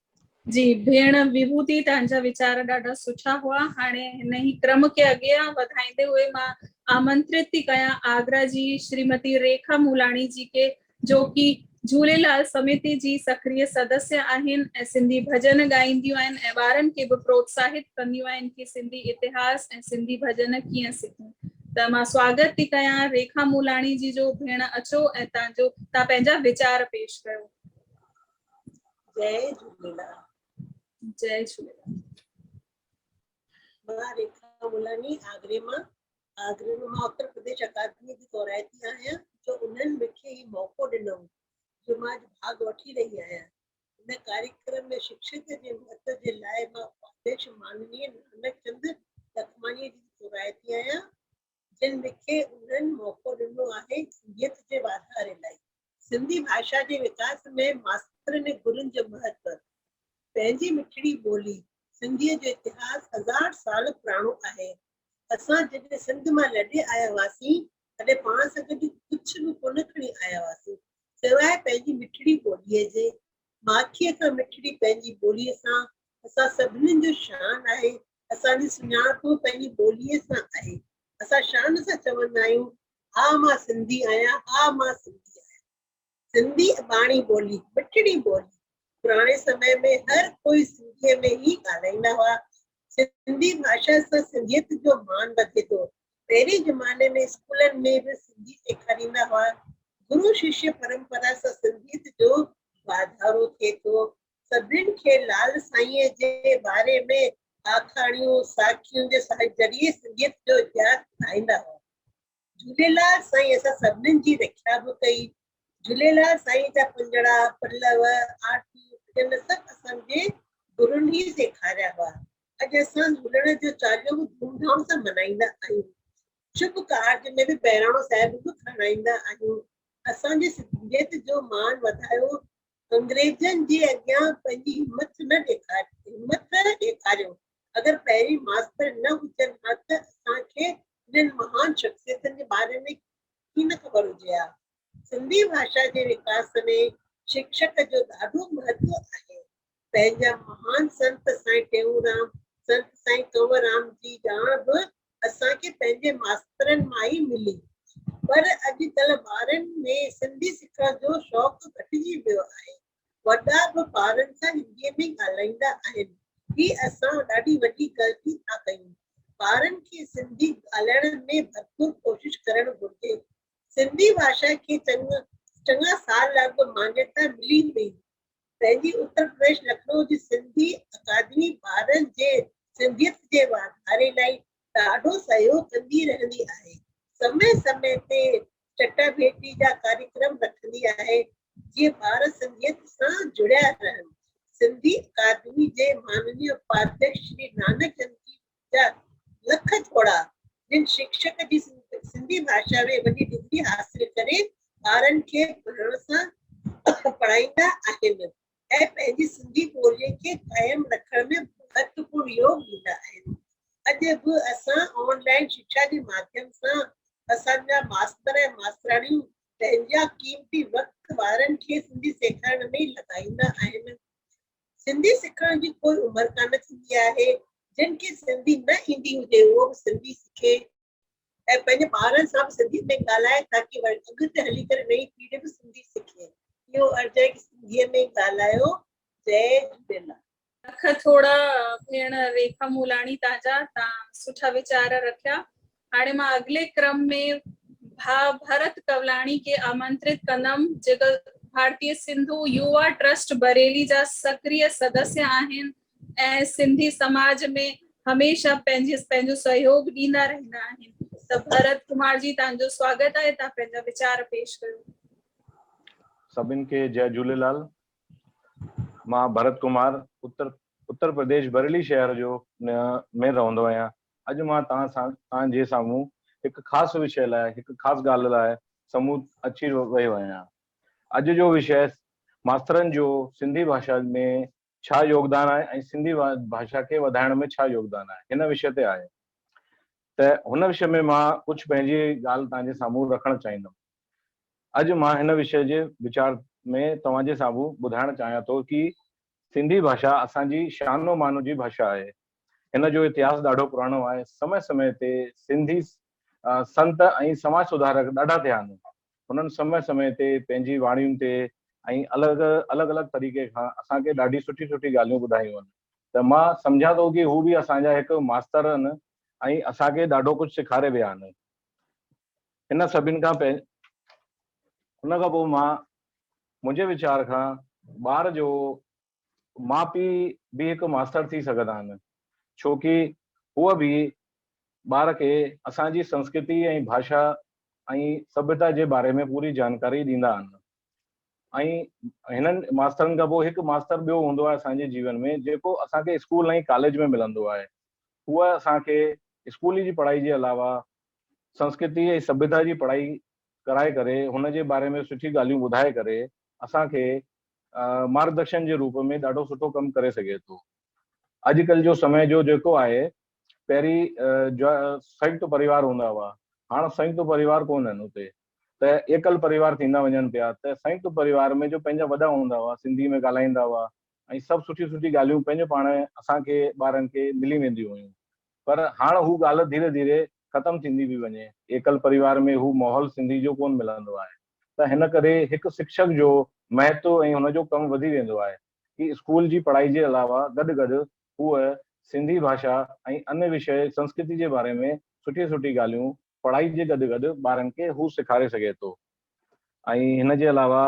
जी भेण विभूति, तव्हांजा वीचार ॾाढा सुठा हुआ। हाणे हिन ई क्रम खे अॻियां वधाईंदे हुए मां आमंत्रित थी कयां आगरा जी श्रीमती रेखा मूलाणी जी के, जो कि झूलेलाल समिति जी सक्रिय सदस्य आहिनि ऐं सिंधी भजन ॻाईंदियूं आहिनि ऐं ॿारनि खे बि प्रोत्साहित कंदियूं आहिनि कि सिंधी इतिहास ऐं सिंधी भजन कीअं सिखूं। त मां स्वागत थी कयां रेखा मूलाणी जी जो। भेण अचो ऐं तव्हां पंहिंजा वीचार पेश कयो। जय झूलेलाल। जय झूलेलाल। मां रेखा मुलानी आगरे मां उत्तर प्रदेश अकादमी जी तौराइती आहियां जो उन्हनि मूंखे ही मौक़ो ॾिनो जो मां भाग वठी रही आहियां। इन कार्यक्रम में शिक्षक जे महत्व जे लाइ मां अध्यक्ष माननीय नानक चंद लखमानी जी तौराइती आहियां जिन मूंखे उन्हनि मौक़ो ॾिनो आहे सिंधियत जे वाधारे लाइ। सिंधी भाषा जे विकास में मास्तरनि ऐं गुरुनि जो महत्व। पंहिंजी मिठड़ी ॿोली सिंधीअ जो इतिहास 1000 साल पुराणो आहे। असां जॾहिं सिंध मां लॾे आया हुआसीं तॾहिं पाण सां गॾु कुझु बि कोन खणी आया हुआसीं सवाइ पंहिंजी मिठड़ी ॿोलीअ जे। माखीअ खां मिठड़ी पंहिंजी ॿोलीअ सां असां सभिनीनि जो शान आहे। असांजी सुञाणप पंहिंजी ॿोलीअ सां आहे। असां शान सां चवंदा आहियूं हा मां सिंधी आहियां, हा मां सिंधी आहियां। सिंधी अबाणी ॿोली, मिठड़ी ॿोली। पुराणे समय में हर कोई सिंधीअ में ही ॻाल्हाईंदा हुआ। सिंधी भाषा सां सिंधियत जो मान वधे थो। पहिरीं ज़माने में स्कूलनि में भी सिंधी सेखारींदा हुआ। गुरु शिष्य परंपरा सां सिंधियत जो वाधारो थिए थो। सभिनि खे लाल साईंअ जे बारे में आखाणियूं साखियूं जे ज़रिए सिंधियत जो इतिहास ॿुधाईंदा हुआ। झूलेलाल साईं असां सभिनीनि जी रक्षा बि कई। झूलेलाल साईं जा पंजड़ा पल्लव आरती भॼन सभु असांजे गुरुनि ई सेखारिया हुआ। अॼु असां झूलण जो चालीहो बि धूमधाम सां मल्हाईंदा आहियूं। शुभ कार्ज में बि बहिराणो साहिब बि खणाईंदा आहियूं। असांजी सिंधियत जो मान वधायो। अंग्रेजनि जे अॻियां पंहिंजी हिमत ॾेखारियो। अगरि पहिरीं मास्तर न हुजनि हा त असांखे इन्हनि महान शख्सियतनि जे बारे में न ख़बर हुजे हा। सिंधी भाषा जे विकास में शिक्षक जो ॾाढो महत्व आहे। पंहिंजा महान संत साईं टेऊंराम, संत साईं कंवरराम जी ॼाण बि असांखे पंहिंजे मास्तरनि मां ई मिली। पर अॼुकल्ह ॿारनि में सिंधी सिखण जो शौक़ु घटिजी वियो आहे। वॾा बि ॿारनि सां हिंदीअ में ॻाल्हाईंदा आहिनि। ही असां ॾाढी वॾी ग़लती था कयूं। ॿारनि खे सिंधी ॻाल्हाइण में भरपूर कोशिश करणु घुरिजे। सिंधी भाषा खे चङा साल अॻु मान्यता मिली हुई। पंहिंजी उत्तर प्रदेश लखनऊ जी सिंधी अकादमी ॿारनि जे सिंधियत जे वाधारे लाइ ॾाढो सहयोग कंदी रहंदी आहे। समय समय ते चटाभेटी जा कार्यक्रम रखंदी आहे जीअं ॿार सिंधियत सां जुड़िया रहनि। सिंधी अकादमी जे माननीय उपाध्यक्ष श्री नानक चंद जी जा लख थोड़ा जिन शिक्षक जी सिंधी भाषा में वॾी डिग्री हासिल करे ॿारनि खे पढ़ण सां पढ़ाईंदा आहिनि ऐं पंहिंजी सिंधी ॿोलीअ खे कायम रखण में महत्वपूर्ण योग ॾींदा आहिनि। अॼु बि असां ऑनलाइन शिक्षा जे माध्यम सां असांजा मास्तर ऐं मास्तराणियूं पंहिंजा कीमती वक़्तु ॿारनि खे सिंधी सेखारण में लॻाईंदा आहिनि। सिंधी सिखण जी कोई उमिरि कान थींदी आहे। जिन खे सिंधी न ईंदी हुजे उहो बि सिंधी सिखे ऐं पंहिंजे ॿारनि सां बि सिंधी में ॻाल्हाए ताकी अॻिते हली करे नई पीढ़ी बि सिंधी सिखे। इहो अर्ज़ु आहे कि सिंधीअ में ॻाल्हायो। जय झूलेलाल। लख थोड़ा भेण रेखा मूलाणी तव्हां सुठा वीचार रखिया। हाणे मां अगले क्रम में भरत कवलाणी के आमंत्रित कंदमि जेका भारतीय सिंधु युवा ट्रस्ट बरेली जा सक्रिय सदस्य आहिनि ऐं सिंधी समाज में हमेशा पंहिंजो सहयोग ॾींदा रहंदा आहिनि। त भरत कुमार जी तव्हांजो स्वागत आहे। तव्हां पंहिंजा वीचार पेश कयो। सभिनि खे जय झूलेलाल। मां भरत कुमार उत्तर प्रदेश बरेली शहर जो में रहंदो आहियां। अॼु मां तव्हांजे साम्हूं हिकु ख़ासि विषय लाइ हिकु ख़ासि ॻाल्हि लाइ साम्हूं अची वियो आहियां। अॼु जो विषय मास्तरनि जो सिंधी भाषा में छा योगदान आहे ऐं सिंधी भाषा खे वधाइण में छा योगदान आहे हिन विषय ते आहे। त हुन विषय में मां कुझु पंहिंजी ॻाल्हि तव्हांजे साम्हूं रखणु चाहींदुमि। अॼु मां हिन विषय जे वीचार में तव्हांजे साम्हूं ॿुधाइणु चाहियां थो कि सिंधी भाषा असांजी शानो मानो जी भाषा आहे। हिन जो इतिहास ॾाढो पुराणो आहे। समय समय ते सिंधी संत ऐं समाज सुधारक ॾाढा थिया आहिनि। हुननि समय समय ते पंहिंजी वाणियुनि ते ऐं अलॻि तरीक़े खां असांखे ॾाढी सुठी ॻाल्हियूं ॿुधायूं आहिनि। त मां सम्झां थो कि हू बि असांजा हिकु मास्तर आहिनि ऐं असांखे ॾाढो कुझु सेखारे विया आहिनि। हिन सभिनि खां हुन खां पोइ मां मुंहिंजे वीचार खां ॿार जो माउ पीउ भी हिकु मास्टर थी सघंदा आहिनि, छोकी उहे बि ॿार खे असांजी संस्कृति ऐं भाषा ऐं सभ्यता जे बारे में पूरी जानकारी ॾींदा आहिनि। ऐं हिननि मास्तरनि खां पोइ हिकु मास्तर ॿियो हूंदो आहे असांजे जीवन में, जेको असांखे स्कूल ऐं कॉलेज में मिलंदो आहे। उहा असांखे स्कूल जी पढ़ाई जे अलावा संस्कृति ऐं सभ्यता जी पढ़ाई कराए करे हुन जे बारे में सुठी ॻाल्हियूं ॿुधाए करे असांखे मार्गदर्शन जे रूप में ॾाढो सुठो कमु करे सघे थो। अॼुकल्ह जो समय जो जेको आहे, पहिरीं संयुक्त परिवार हूंदा हुआ, हाणे संयुक्त परिवार कोन आहिनि उते, त एकल परिवार थींदा वञनि पिया। त संयुक्त परिवार में जो पंहिंजा वॾा हूंदा हुआ, सिंधी में ॻाल्हाईंदा हुआ ऐं सभु सुठी सुठी ॻाल्हियूं पंहिंजो पाण असांखे ॿारनि खे मिली वेंदियूं हुयूं। पर हाणे हू ॻाल्हि धीरे धीरे ख़तम थींदी बि वञे। एकल परिवार में हू माहौल सिंधी जो कोन मिलंदो आहे। त हिन करे हिकु शिक्षक जो महत्व ऐं हुनजो कमु वधी वेंदो आहे कि स्कूल जी पढ़ाई जे अलावा गॾु गॾु हूअ सिंधी भाषा ऐं अन्य विषय संस्कृति जे बारे में सुठी सुठी ॻाल्हियूं पढ़ाई जे गॾु गॾु ॿारनि खे हू सेखारे सघे थो। ऐं हिन जे अलावा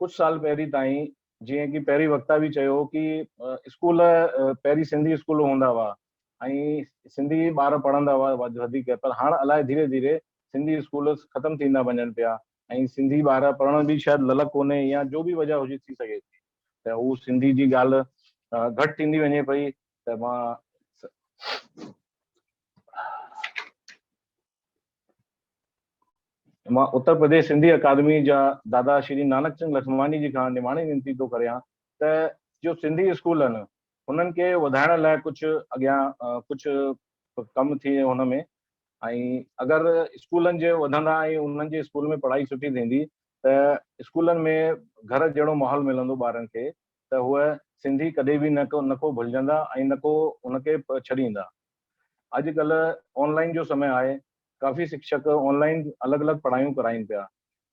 कुझु साल पहिरीं ताईं, जीअं कि पहिरीं वक्ता बि चयो कि स्कूल पहिरीं सिंधी स्कूल हूंदा हुआ ऐं सिंधी ॿार पढ़ंदा हुआ वधीक, पर हाणे अलाए धीरे धीरे सिंधी स्कूल ख़तम थींदा वञनि पिया ऐं सिंधी ॿार पढ़ण बि शायदि ललक कोन्हे या जो बि वजह हुजे थी सघे थी, त हू सिंधी जी ॻाल्हि घटि थींदी वञे पई। त मां उत्तर प्रदेश सिंधी अकादमी जा दादा श्री नानक चंद लखमानी जी खां निमाणी विनती थो करियां त जो सिंधी स्कूल आहिनि हुननि खे वधाइण लाइ कुझु अॻियां कुझु कमु थिए हुन में। ऐं अगरि स्कूलनि जे वधंदा ऐं उन्हनि जे स्कूल में पढ़ाई सुठी थींदी त स्कूलनि में घर जहिड़ो माहौल मिलंदो ॿारनि खे, त हूअ सिंधी कॾहिं बि नको भुलिजंदा ऐं नको उनखे छॾींदा। अॼुकल्ह ऑनलाइन जो समय आहे, काफ़ी शिक्षक ऑनलाइन अलॻि अलॻि पढ़ाइयूं कराइनि पिया,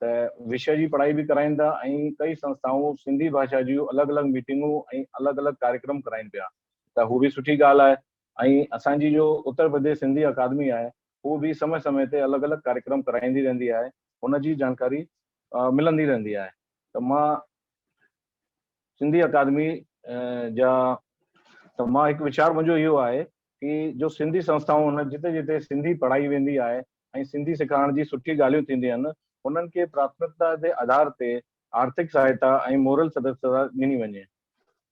त विषय जी पढ़ाई बि कराइनि था ऐं कई संस्थाऊं सिंधी भाषा जूं अलॻि अलॻि मीटिंगूं ऐं अलॻि अलॻि कार्यक्रम कराइनि पिया, त हू बि सुठी ॻाल्हि आहे। ऐं असांजी जो उत्तर प्रदेश सिंधी अकादमी आहे हू बि समय समय ते अलॻि अलॻि कार्यक्रम कराईंदी रहंदी आहे, हुनजी जानकारी मिलंदी रहंदी आहे। त मां सिंधी अकादमी मां हिकु वीचार मुंहिंजो इहो आहे कि जो सिंधी संस्थाऊं आहिनि जिते जिते सिंधी पढ़ाई वेंदी आहे ऐं सिंधी सेखारण जी सुठी ॻाल्हियूं थींदियूं आहिनि, उन्हनि खे प्राथमिकता जे आधार ते आर्थिक सहायता ऐं मोरल सदस्यता ॾिनी वञे।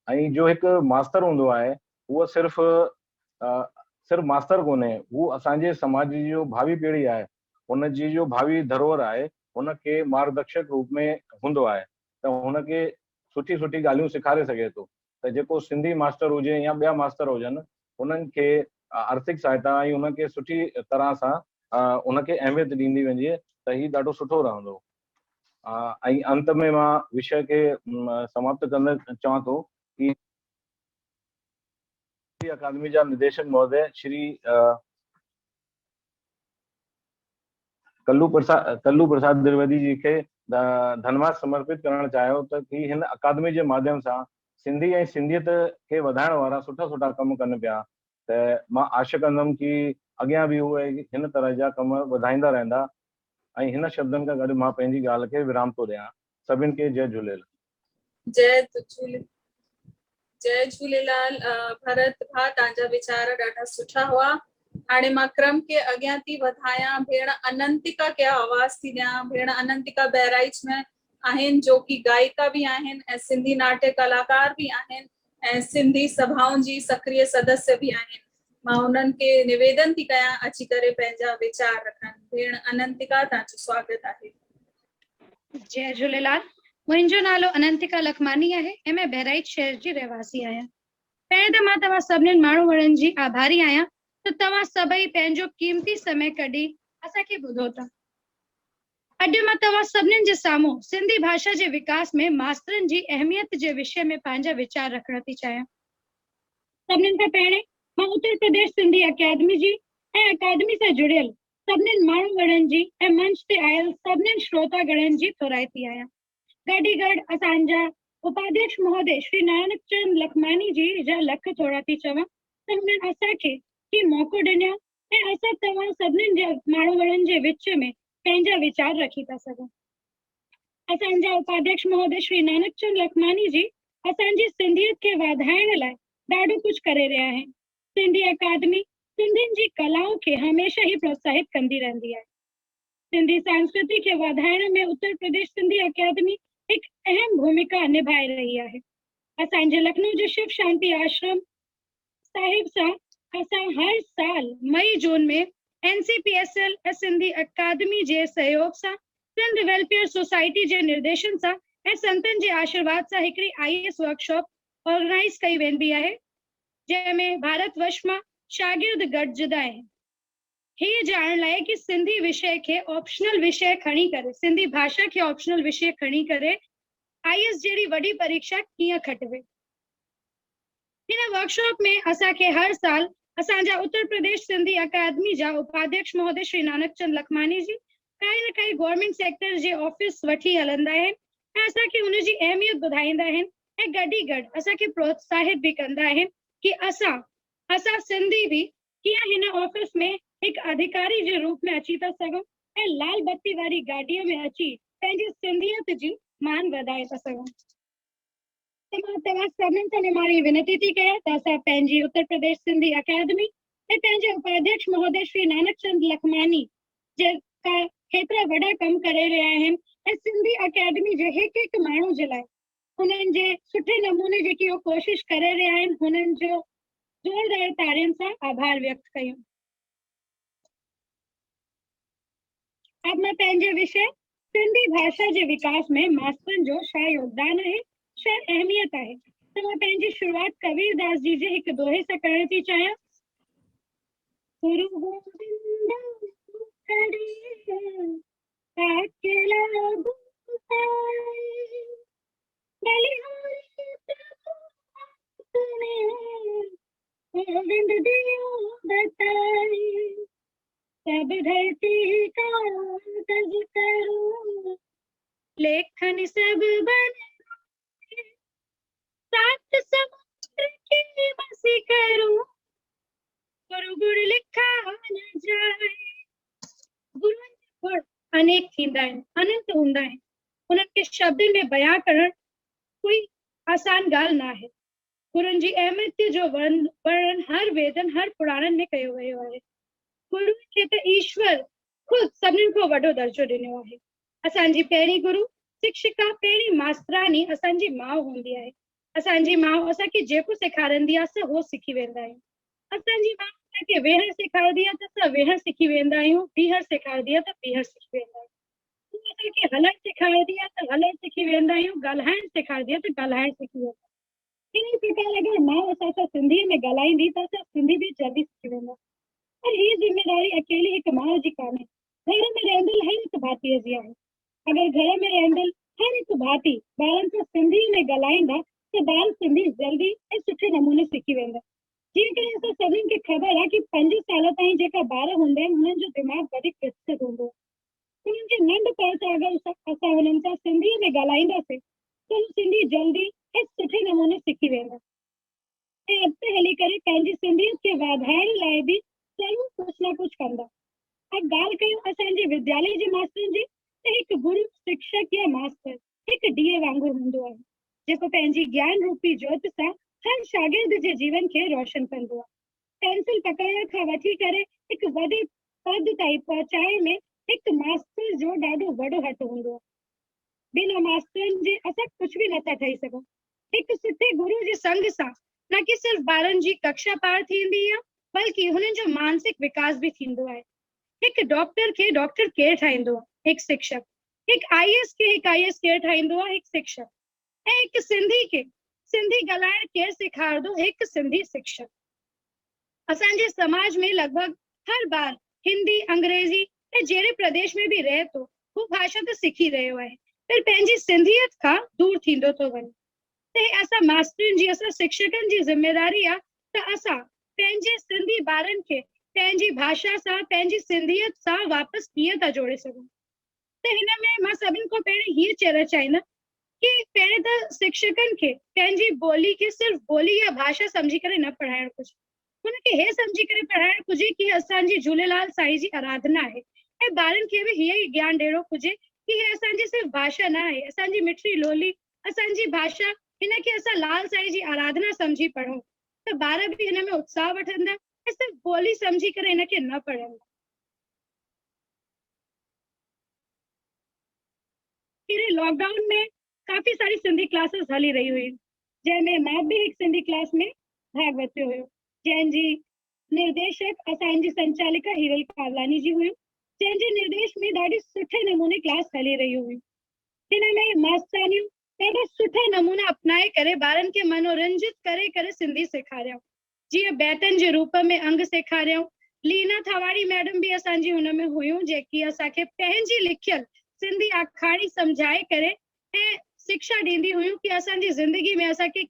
ऐं जो हिकु मास्तर हूंदो आहे उहो सिर्फ़ु मास्तर कोन्हे, हू असांजे समाज जी जो भावी पीढ़ी आहे, हुनजी जो भावी धरोहर आहे हुनखे मार्गदर्शक रूप में हूंदो आहे, त हुनखे सुठी सुठी ॻाल्हियूं सेखारे सघे थो। त जेको सिंधी मास्टर हुजे या ॿिया मास्टर हुजनि, उन्हनि खे आर्थिक सहायता ऐं उनखे सुठी तरह सां उनखे अहमियत ॾींदी वञे त ही ॾाढो सुठो रहंदो। ऐं अंत में मां विषय खे समाप्त करणु चवां थो कि अकादमी जा निदेशक महोदय श्री कल्लू प्रसाद द्विवेदी जी खे धन्यवाद समर्पित करणु चाहियो त कि हिन अकादमी जे माध्यम सां सिंधी ऐं सिंधियत खे वधाइण वारा सुठा सुठा कम कनि पिया। त मां आशा कंदुमि कि अॻियां बि उहे हिन तरह जा कम वधाईंदा रहंदा। ऐं हिन शब्दनि खां गॾु मां पंहिंजी ॻाल्हि खे विराम थो ॾियां। सभिनि खे जय झूलेलाल। जय झूलेलाल। भरत भाउ, तव्हांजा वीचार ॾाढा सुठा हुआ। हाणे मां क्रम खे अॻियां थी वधायां। भेण अनंतिका खे आवाज़ थी ॾियां। भेण अनंतिका बहराइच में आहिनि, जो कि गायिका भी आहिनि ऐं सिंधी नाट्य कलाकार भी आहिनि ऐं सिंधी सभाउनि जी सक्रिय सदस्य भी आहिनि। मां उन्हनि खे निवेदन थी कयां अची करे पंहिंजा वीचार रखनि। भेण अनंतिका, तव्हांजो स्वागत आहे। जय झूलेलाल। मुंहिंजो नालो अनंतिका लखमानी आहे ऐं मैं बहराइच शहर जी रहवासी आहियां। पहिरियों त मां तव्हां सभिनी माण्हुनि जी आभारी आहियां त तव्हां सभई पंहिंजो कीमती समय कढी असांखे ॿुधो था। अॼु मां तव्हां सभिनी जे साम्हूं सिंधी भाषा जे विकास में मास्तरनि जी अहमियत जे विषय में पंहिंजा वीचार रखण थी चाहियां। सभिनी खां पहिरें मां उत्तर प्रदेश सिंधी अकादमी जी ऐं अकादमी सां जुड़ियल सभिनी माण्हुनि जी ऐं मंच ते आयल सभिनी श्रोतागणनि जी थोराइती आहियां। गॾ ई गॾ असांजा उपाध्यक्ष महोदय श्री नानक चंद लखमानी जी जा लख थोरा थी चवां त हुननि असांखे ही मौक़ो ॾिनो ऐं असां तव्हां सभिनी माण्हुनि जे विच में पंहिंजा वीचार रखी था सघूं। असांजा उपाध्यक्ष महोदय श्री नानक चंद लखमानी जी असांजी सिंधियत खे वधाइण लाइ ॾाढो कुझु करे रहिया आहिनि। सिंधी अकादमी सिंधियुनि जी कलाऊं खे हमेशह ही प्रोत्साहित कंदी रहंदी आहे। सिंधी संस्कृति खे वधाइण में उत्तर प्रदेश सिंधी अकादमी हिकु अहम भूमिका निभाए रही आहे। असांजे लखनऊ जे शिव शांति आश्रम साहिब सां असां हर साल मई जून में NCPSL ऐं सिंधी अकादमी जे सहयोग सां सिंध वेलफेयर सोसाइटी जे निर्देशन सां ऐं संतनि जे आशीर्वाद सां हिकिड़ी IAS वर्कशॉप ऑर्गेनाइज कई वेंदी आहे, जंहिंमें भारत वर्ष मां शागिर्द गॾिजंदा आहिनि। हीअ ॼाणण लाइ कि सिंधी विषय खे ऑप्शनल विषय खणी करे, सिंधी भाषा खे ऑप्शनल विषय खणी करे IAS जहिड़ी वॾी परीक्षा कीअं खटवे। हिन वर्कशॉप में असांखे हर साल असांजा उत्तर प्रदेश सिंधी अकादमी जा उपाध्यक्ष महोदय श्री नानक चंद लखमानी जी काई न काई गवर्नमेंट सेक्टर जे ऑफिस वठी हलंदा आहिनि ऐं असांखे हुनजी अहमियत ॿुधाईंदा आहिनि ऐं गॾ ई गॾु असांखे प्रोत्साहित बि कंदा आहिनि कि असां सिंधी बि कीअं हिन ऑफिस में हिकु अधिकारी जे रूप में अची था सघूं ऐं लाल बत्ती वारी गाॾीअ में अची पंहिंजी सिंधियत जी मान वधाए था सघूं। मां तव्हां सभिनीनि सां निमाणी विनती थी कयां त असां पंहिंजी उत्तर प्रदेश सिंधी अकादमी ऐं पंहिंजे उपाध्यक्ष महोदय श्री नानक चंद लखमानी जेका केतिरा वॾा कम करे रहिया आहिनि ऐं सिंधी अकादमी जे हिकु हिकु माण्हू जे लाइ हुननि जे सुठे नमूने जेकी उहो कोशिश करे रहिया आहिनि हुननि जो ज़ोरदार तारियुनि सां आभार व्यक्त कयूं। अब मां पंहिंजे विषय सिंधी भाषा जे विकास में मास्तरनि जो छा योगदान आहे, छा अहमियत आहे, त मां पंहिंजी शुरूआत कबीरदास जी जे हिकु दोहे सां करण थी चाहियां। गुरु गोविंद अकेला गोविंद दियो बताई सब धरती का काज करूं लेखन सब बन सात समुद्र की बसी करूं गुरु गुरु लिखा न जाए। गुरु अनेक थींदा आहिनि, अनंत हूंदा आहिनि, उन्हनि खे शब्दनि में बयां करणु कोई आसान ॻाल्हि न आहे। गुरुनि जी अहमियत जो वर्णन हर वेदनि हर पुराणनि में कयो वियो आहे। गुरु खे त ईश्वर ख़ुदि सभिनीनि खां वॾो दर्जो ॾिनो आहे। असांजी पहिरीं गुरु शिक्षिका पहिरीं मास्तरानी असांजी माउ हूंदी आहे। असांजी माउ असांखे जेको सेखारींदी आहे असां उहो सिखी वेंदा आहियूं। असांजी माउ असांखे वेहण सेखारींदी आहे त असां वेहण सिखी वेंदा आहियूं, बीहण सेखारींदी आहे त बीहण सिखी वेंदा आहियूं। असांखे हलण सेखारींदी आहे त हलण सिखी वेंदा आहियूं, ॻाल्हाइण सेखारींदी आहे त ॻाल्हाइण सिखी वेंदा आहियूं। इन प्रकार अगरि माउ असां सां सिंधीअ में ॻाल्हाईंदी त असां सिंधी बि जल्दी सिखी वेंदा। पर हीअ जिम्मेदारी अकेली हिकु माउ जी कान्हे, घर में रहंदड़ हर हिकु भातीअ जी आहे। अगरि घर में रहंदड़ हर हिकु भाती ॿारनि सां सिंधीअ में ॻाल्हाईंदा त ॿार सिंधी जल्दी ऐं सुठे नमूने सिखी वेंदा। जीअं करे असां सभिनीनि खे ख़बर आहे कि 5 साल ताईं जेका ॿार हूंदा आहिनि हुननि जो दिमाग़ वधीक विकसित हूंदो आहे। हुननि खे नंढपण सां अगरि असां हुननि सां सिंधीअ में ॻाल्हाईंदासीं त हू सिंधी जल्दी ऐं सुठे नमूने सिखी वेंदा ऐं अॻिते हली करे पंहिंजी सिंधियत खे वधाइण लाइ बि ज़रूरु कुझु न कुझु कंदा। अब ॻाल्हि कयूं असांजे विद्यालय जे मास्तरनि जी त हिकु गुरु शिक्षक या मास्तर हिकु ॾीए वांगुरु हूंदो आहे जेको पंहिंजी ज्ञान रूपी जोत सां हर शागिर्द जे जीवन खे रोशन कंदो आहे। पेंसिल पकड़ण खां वठी करे हिकु वॾे पद ताईं पहुचाइण में हिकु मास्तर जो ॾाढो वॾो हथ हूंदो आहे। बिना मास्तरनि जे असां कुझु बि नथा ठही सघूं। हिकु सुठे गुरु जे संग सां न कि सिर्फ़ ॿारनि जी कक्षा पार थींदी आहे बल्कि हुननि जो मानसिक विकास बि थींदो आहे। हिकु डॉक्टर खे डॉक्टर केरु ठाहींदो आहे? हिकु शिक्षक। हिकु IAS खे हिकु IAS केरु ठाहींदो आहे? हिकु शिक्षक। ऐं हिकु सिंधी खे सिंधी ॻाल्हाइण केरु सेखारींदो? हिकु सिंधी शिक्षक। असांजे समाज में लॻभॻि हर ॿार हिंदी अंग्रेजी ऐं जहिड़े प्रदेश में बि रहे थो हू भाषा त सिखी रहियो आहे पर पंहिंजी सिंधियत खां दूर थींदो थो वञे। त असां मास्तरनि जी असां शिक्षकनि जी ज़िम्मेदारी आहे त असां पंहिंजे सिंधी ॿारनि खे पंहिंजी भाषा सां पंहिंजी सिंधियत सां वापसि कीअं था जोड़े सघूं। त हिन में मां सभिनि खां पहिरीं हीअ चवणु चाहींदमि कि पहिरें त शिक्षकनि खे पंहिंजी ॿोली खे सिर्फ़ ॿोली या भाषा सम्झी करे न पढ़ाइणु घुरिजे। हुनखे हे सम्झी करे पढ़ाइणु घुरिजे कि असांजी झूलेलाल साईं जी आराधना आहे ऐं ॿारनि खे बि हीअ ई ज्ञान ॾियणो घुरिजे कि हे असांजी सिर्फ़ भाषा न आहे, असांजी मिठड़ी लोली, असांजी भाषा इनखे असां लाल साईं जी आराधना समझी पढ़ूं त ॿार बि हिन में उत्साह वठंदा ऐं सिर्फ़ ॿोली समझी करे इनखे न पढ़ंदा। पूरे लॉकडाउन में काफ़ी सारी सिंधी क्लासेस हली रही हुई, जंहिंमें मां बि हिकु सिंधी क्लास में भाग वरितो हुयो, जंहिंजी निर्देशक असांजी संचालिका हीरल कावलानी जी हुई, जंहिंजे निर्देश में ॾाढी सुठे नमूने क्लास हली रही हुई। हिन में मास्तानियूं ॾाढा सुठे नमूना अपनाए करे ॿारनि खे मनोरंजित करे करे सिंधी सेखारियऊं, जीअं बैतनि जे रूप में अंग सेखारियऊं। लीना थावाड़ी मैडम भी असांजी हुन में हुयूं, जेकी असांखे पंहिंजी लिखियल सिंधी आखाणी समझाए करे ऐं शिक्षा ॾींदी हुयूं कि असांजी ज़िंदगी में असांखे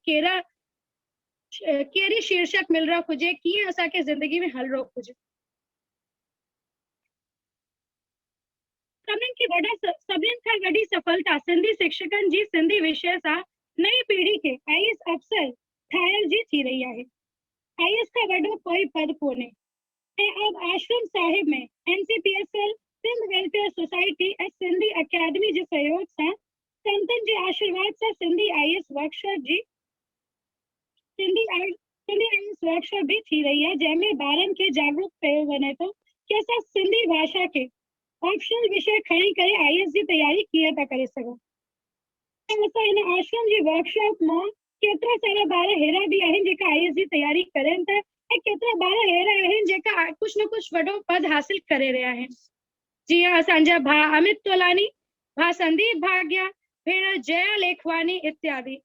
कहिड़ी शीर्षक मिलणु हुजे, कीअं असांखे ज़िंदगी में हलणो हुजे। सभिनि खां वॾी सफलता सिंधी शिक्षकनि जी सिंधी विषय सां नई पीढ़ी खे आईएएस अफसर ठाहिण जी थी रही आहे। आईएएस खां वॾो कोई पद कोन्हे ऐं अब आश्रम साहिब में एनसीपीएसएल सिंध वेलफेयर सोसाइटी ऐं सिंधी अकेडमी जे सहयोग सां संतनि जे आशीर्वाद सां सिंधी आईएएस वर्कशॉप भी थी रही है, जंहिंमें ॿारनि खे जागरूक कयो वञे थो कि असां सिंधी भाषा खे ऑप्शनल विषय खणी करे आईएएस जी तैयारी कीअं था करे सघूं। असां हिन आश्रम जी वर्कशॉप मां केतिरा सारा ॿार अहिड़ा बि आहिनि जेका आईएएस जी तैयारी करनि था ऐं केतिरा ॿार अहिड़ा आहिनि जेका कुझु न कुझु वॾो पद हासिल करे रहिया आहिनि। जीअं असांजा भाउ अमित तोलानी, भाउ संदीप भाग्या, भेण जया लेखवानी इत्यादि,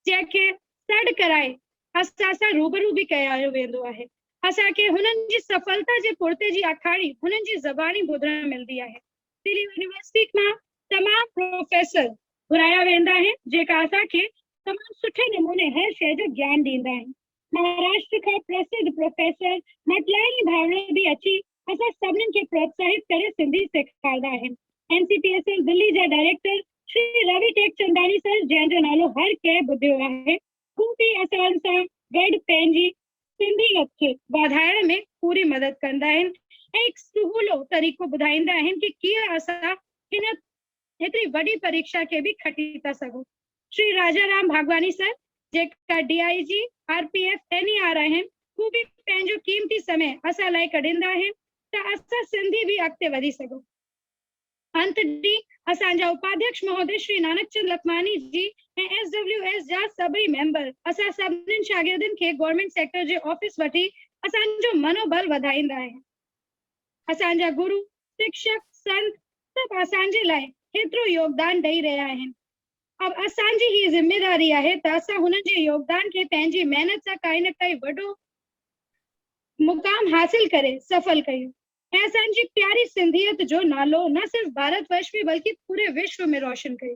जंहिंखे सॾु कराए असां सां रूबरू बि कयो वेंदो आहे। असांखे हुननि जी सफलता जे पुर्ते जी आखाणी हुननि जी ज़बानी ॿुधण मिलंदी आहे। दिल्ली यूनिवर्सिटी मां तमामु प्रोफेसर घुराया वेंदा आहिनि जेका असांखे तमामु सुठे नमूने हर शइ जो ज्ञान ॾींदा आहिनि। महाराष्ट्र खां प्रसिद्ध प्रोफेसर मटलानी भावड़े भी अची असां सभिनीनि खे प्रोत्साहित करे सिंधी सेखारींदा आहिनि। एनसीपीएसएल दिल्ली जा डायरेक्टर श्री रवि टेकचंदानी सर, जंहिंजो नालो हर कंहिं ॿुधियो आहे, हू बि असां सां गॾु पंहिंजी सिंधियत खे वधाइण में पूरी मदद कंदा आहिनि ऐं हिकु सहुलो तरीक़ो ॿुधाईंदा आहिनि कि कीअं असां हिन हेतिरी वॾी परीक्षा के भी खटी था सघूं। श्री राजाराम भागवानी सर, जेका डीआईजी आरपीएफ एनईआर आहिनि, हू भी पंहिंजो कीमती समय असां लाइ कढींदा आहिनि त असां सिंधी भी अॻिते वधी सघूं। अंत ॾींहुं असांजा उपाध्यक्ष महोदय श्री नानकचंद लखमानी जी ऐं एसडब्ल्यूएस जा सभई मेंबर असां सभिनीनि शागिर्दनि खे गवर्नमेंट सेक्टर जे ऑफिस वठी असांजो मनोबल वधाईंदा आहिनि। असांजा गुरु, शिक्षक, संत सभु असांजे लाइ हेतिरो योगदान ॾेई रहिया आहिनि। अब असांजी ही जिम्मेदारी आहे त असां हुननि जे योगदान खे पंहिंजी महिनत सां काई न काई वॾो मुकाम हासिल करे सफल कयूं ऐं असांजी प्यारी सिंधियत जो नालो न सिर्फ भारतवर्ष में बल्कि पूरे विश्व में रोशन कयूं।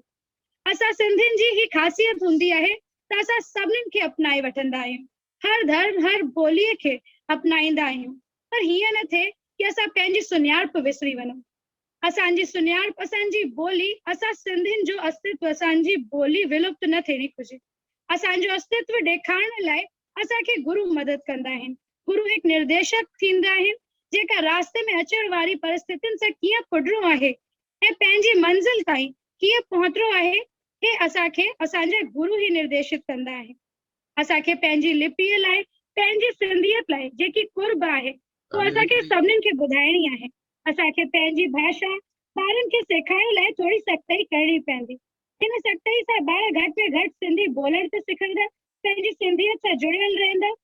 असां सिंधियुनि जी ही ख़ासियत हूंदी आहे त असां सभिनीनि खे अपनाए वठंदा आहियूं, हर धर्म हर ॿोलीअ खे अपनाईंदा आहियूं, पर हीअं न थिए कि असां पंहिंजी सुञाणप विसरी वञूं। असांजी सुञाणप, असांजी ॿोली, असां सिंधियुनि जो अस्तित्व, असांजी ॿोली विलुप्त न थियणी घुर्जे। असांजो अस्तित्व ॾेखारण लाइ असांखे गुरु मदद कंदा आहिनि। गुरु हिकु निर्देशक थींदा आहिनि जेका रास्ते में अचण वारी परिस्थितियुनि सां कीअं पुढणो आहे ऐं पंहिंजी मंज़िल ताईं कीअं पहुचणो आहे, हे असांखे असांजा गुरु ही निर्देशित कंदा आहिनि। असांखे पंहिंजी लिपीअ लाइ, पंहिंजी सिंधियत लाइ जेकी कुर्ब आहे, उहा असांखे सभिनीनि खे ॿुधाइणी आहे। असांखे पंहिंजी भाषा ॿारनि खे सेखारण लाइ थोरी सख़्ताई करणी पवंदी। हिन सख़्ताई सां ॿार घटि में घटि सिंधी बोलण त सिखंदा, पंहिंजी सिंधियत सां जुड़ियल रहंदा।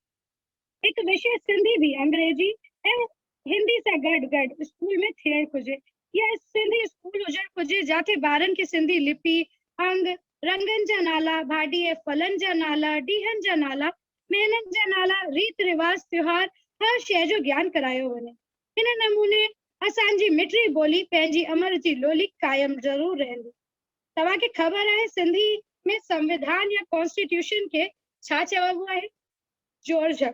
हिकु विषय सिंधी भी अंग्रेजी ऐं हिंदी सां गॾु स्कूल में थियणु घुर्जे, या सिंधी स्कूल हुजणु घुर्जे जिथे ॿारनि खे सिंधी लिपि, अंग, रंगनि जा नाला, भाॼी ऐं फलनि जा नाला, ॾींहंनि जा नाला, महिननि जा नाला, रीत रिवाज, त्योहार, हर शइ जो ज्ञान करायो वञे। हिन नमूने असांजी मिठड़ी ॿोली पंहिंजी अमर जी लोली कायम ज़रूर रहंदी। तव्हांखे ख़बर आहे सिंधी में संविधान या कॉन्स्टिट्यूशन खे छा चइबो आहे? जोरजक।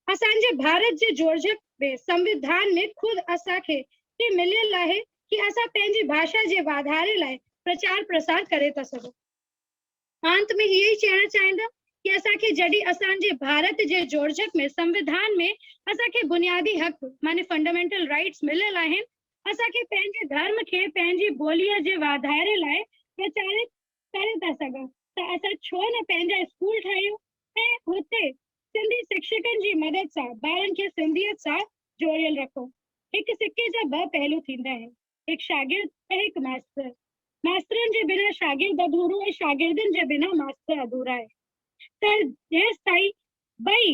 असांजे भारत जे जोरजक में संविधान में खुद असांखे ही मिलियल आहे कि असां पंहिंजी भाषा जे वाधारे लाइ प्रचार प्रसार करे था सघूं। अंत में यही चवणु चाहींदमि कि असांखे जॾहिं असांजे भारत जे जोरजक में संविधान में असांखे बुनियादी हक़ माने फंडामेंटल राइट्स मिलियल आहिनि, असांखे पंहिंजे धर्म खे पंहिंजी ॿोलीअ जे वाधारे लाइ प्रचारित करे था सघूं त असां छो न पंहिंजा स्कूल ठाहियूं ऐं हुते सिंधी शिक्षकनि जी मदद सां ॿारनि खे सिंधियत सां जोड़ियल रखो। हिकु सिक्के जा ॿ पहलू थींदा आहिनि, हिकु शागिर्द ऐं हिकु मास्तर। मास्तरनि जे बिना शागिर्द अधूरो ऐं शागिर्दनि जे बिना मास्तर अधूरा आहे। त जेसिताईं ॿई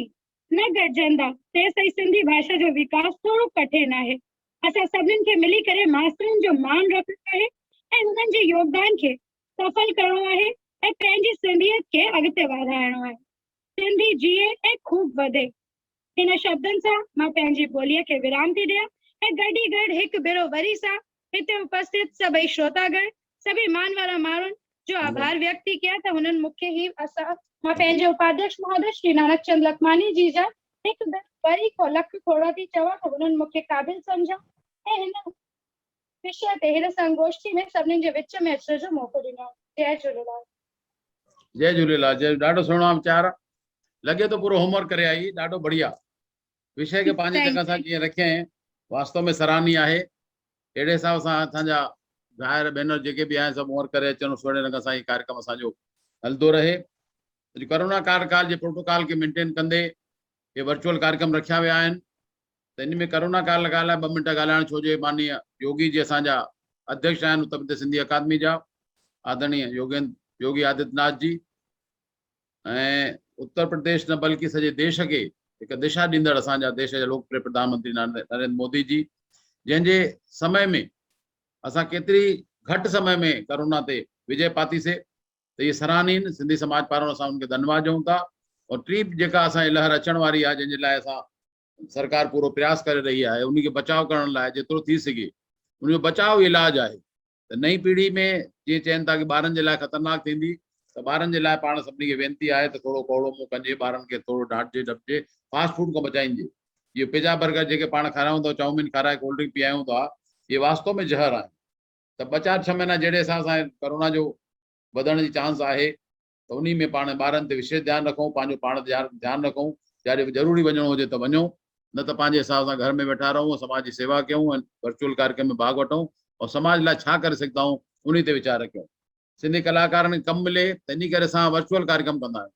न गॾजंदा तेसिताईं सिंधी भाषा जो विकास थोरो कठिन आहे। असां सभिनीनि खे मिली करे मास्तरनि जो मान रखणो आहे ऐं हुननि जे योगदान खे सफल करणो आहे ऐं पंहिंजी सिंधियत खे अॻिते वधाइणो आहे। सिंधी जीए ऐं खूब वधे। हिन शब्दनि सां मां पंहिंजी ॿोलीअ खे विराम थी ॾियां ऐं गॾी गॾ हिकु भेरो वरी सां हिते उपस्थित सभई श्रोतागण, सभी मान वारा माण्हुनि जो आभार व्यक्त किया त हुननि मूंखे ही मां पंहिंजे उपाध्यक्ष महोदय श्री नानक चंद लखमानी जी जा हिकु वरी को लख थोड़ा थी चवां त हुननि मूंखे क़ाबिल सम्झा ऐं हिन विषय ते हिन संगोष्ठी में सभिनीनि जे विच में अचण जो मौक़ो ॾिनो। जय झूलेलाल। जय झूलेलाल। जय, ॾाढो सुहिणो वीचार, लॻे तो पूरो होमवर्क करे आई, ॾाढो बढ़िया विषय खे पंहिंजी जगह सां कीअं रखे आहिनि, वास्तव में सराहनीय आहे। अहिड़े हिसाब सां असांजा भाइर भेनर जेके बि आहिनि सभु होमवर्क करे अचनि, सुहिणे ढंग सां ई कार्यक्रम असांजो हलंदो रहे। कोरोना काल जे प्रोटोकॉल खे मेंटेन कंदे ये वर्चुअल कार्यक्रम रखिया विया आहिनि। त इन में कोरोना काल ॻाल्हाए 2 मिंट ॻाल्हाइण छो जे माननीय योगी जी असांजा अध्यक्ष आहिनि उत्तर प्रदेश सिंधी अकादमी जा आदरणीय योगी आदित्यनाथ जी, ऐं उत्तर प्रदेश न बल्कि सॼे देश खे हिकु दिशा ॾींदड़ असांजा देश जा लोकप्रिय प्रधानमंत्री नरेंद्र मोदी जी, जंहिंजे समय में असां केतिरी घटि समय में कोरोना ते विजय पातीसीं। त ये सराहनीय सिंधी समाज पारां असां उनखे धन्यवाद ॾियूं था। और टी जेका असांजी लहर अचण वारी आहे, जंहिंजे लाइ असां सरकार पूरो प्रयास करे रही आहे, उनखे बचाव करण लाइ जेतिरो थी सघे उनजो बचाव इलाज आहे। त नई पीढ़ी में जीअं चवनि था कि ॿारनि जे लाइ ख़तरनाक थींदी, त ॿारनि जे लाइ पाण सभिनी खे वेनिती आहे त थोरो कौड़ो मुंहुं कजे, ॿारनि खे थोरो डांटजे डपजे, फास्ट फूड खां बचाइजे। इहो पिज़्ज़ा बर्गर जेके पाण खारायूं था, चाउमीन खाराए कोल्ड ड्रिंक पीआयूं था, इहे वास्तव में ज़हर आहे। त 2-4 महीना जहिड़े हिसाब सां कोरोना जो वधण जी चांस आहे, त उन में पाण ॿारनि ते विशेष ध्यानु रखूं, पंहिंजो पाण ध्यानु रखूं। जाॾे ज़रूरी वञिणो हुजे त वञूं, न त पंहिंजे हिसाब सां घर में वेठा रहूं, समाज जी सेवा कयूं, वर्चुअल कार्यक्रम में भाग वठूं और समाज लाइ छा करे सघंदा आहियूं उन ते वीचार कयूं। सिंधी कलाकारनि खे कमु मिले त इन करे असां वर्चुअल कार्यक्रम कंदा आहियूं,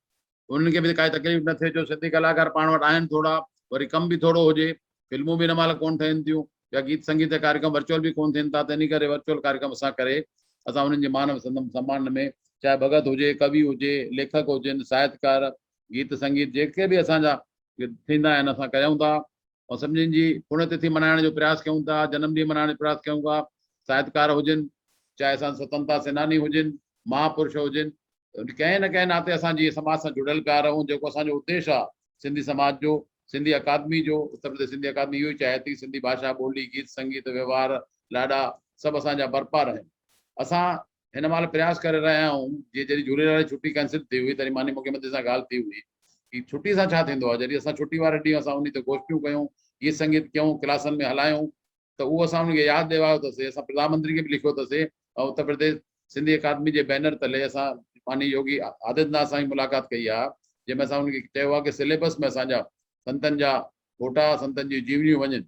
उन्हनि खे बि काई तकलीफ़ न थिए। जो सिंधी कलाकार पाण वटि आहिनि थोरा, वरी कमु बि थोरो हुजे, फिल्मूं बि हिन महिल कोन ठहनि थियूं, या गीत संगीत कार्यक्रम वर्चुअल बि कोन थियनि था, त इन करे वर्चुअल कार्यक्रम असां करे असां उन्हनि जे मान सम्मान में, चाहे भगत हुजे, कवि हुजे, लेखक हुजनि, साहित्यकार, गीत संगीत जेके बि असांजा थींदा आहिनि असां कयूं था। और सभिनीनि जी पुण्यतिथि मल्हाइण जो प्रयास कयूं था, जन्मॾींहुं मल्हाइण जो प्रयास कयूं था। साहित्यकार हुजनि, चाहे असां स्वतंत्रता सेनानी हुजनि, महापुरुष हुजनि, कंहिं न कंहिं नाते असां जीअं समाज सां जुड़ियल पिया रहूं। जेको असांजो उद्देश्य आहे सिंधी समाज जो, सिंधी अकादमी जो, उत्तर प्रदेश सिंधी अकादमी इहो ई चाहे थी सिंधी भाषा, ॿोली, गीत संगीत, व्यवहार, लाॾा सभु असांजा बरपा रहनि। असां हिन महिल प्रयास करे रहिया आहियूं, जीअं जॾहिं झूलेलाल जी छुट्टी कैंसिल थी हुई, तॾहिं माननीय मुख्यमंत्री सां ॻाल्हि थी हुई कि छुट्टी सां छा थींदो आहे, जॾहिं असां छुट्टी वारे ॾींहुं असां उन ते गोष्ठियूं कयूं, गीत संगीत कयूं, क्लासनि में हलायूं, त उहो असां उनखे यादि ॾियारियो अथसीं। असां प्रधानमंत्री खे बि लिखियो अथसीं ऐं उत्तर प्रदेश सिंधी अकादमी जे बैनर तले असां माननीय योगी आदित्यनाथ सां ई मुलाक़ात कई आहे, जंहिंमें असां उनखे चयो आहे कि सिलेबस में असांजा संतनि जा फोटा, संतनि जी जीवनियूं वञनि।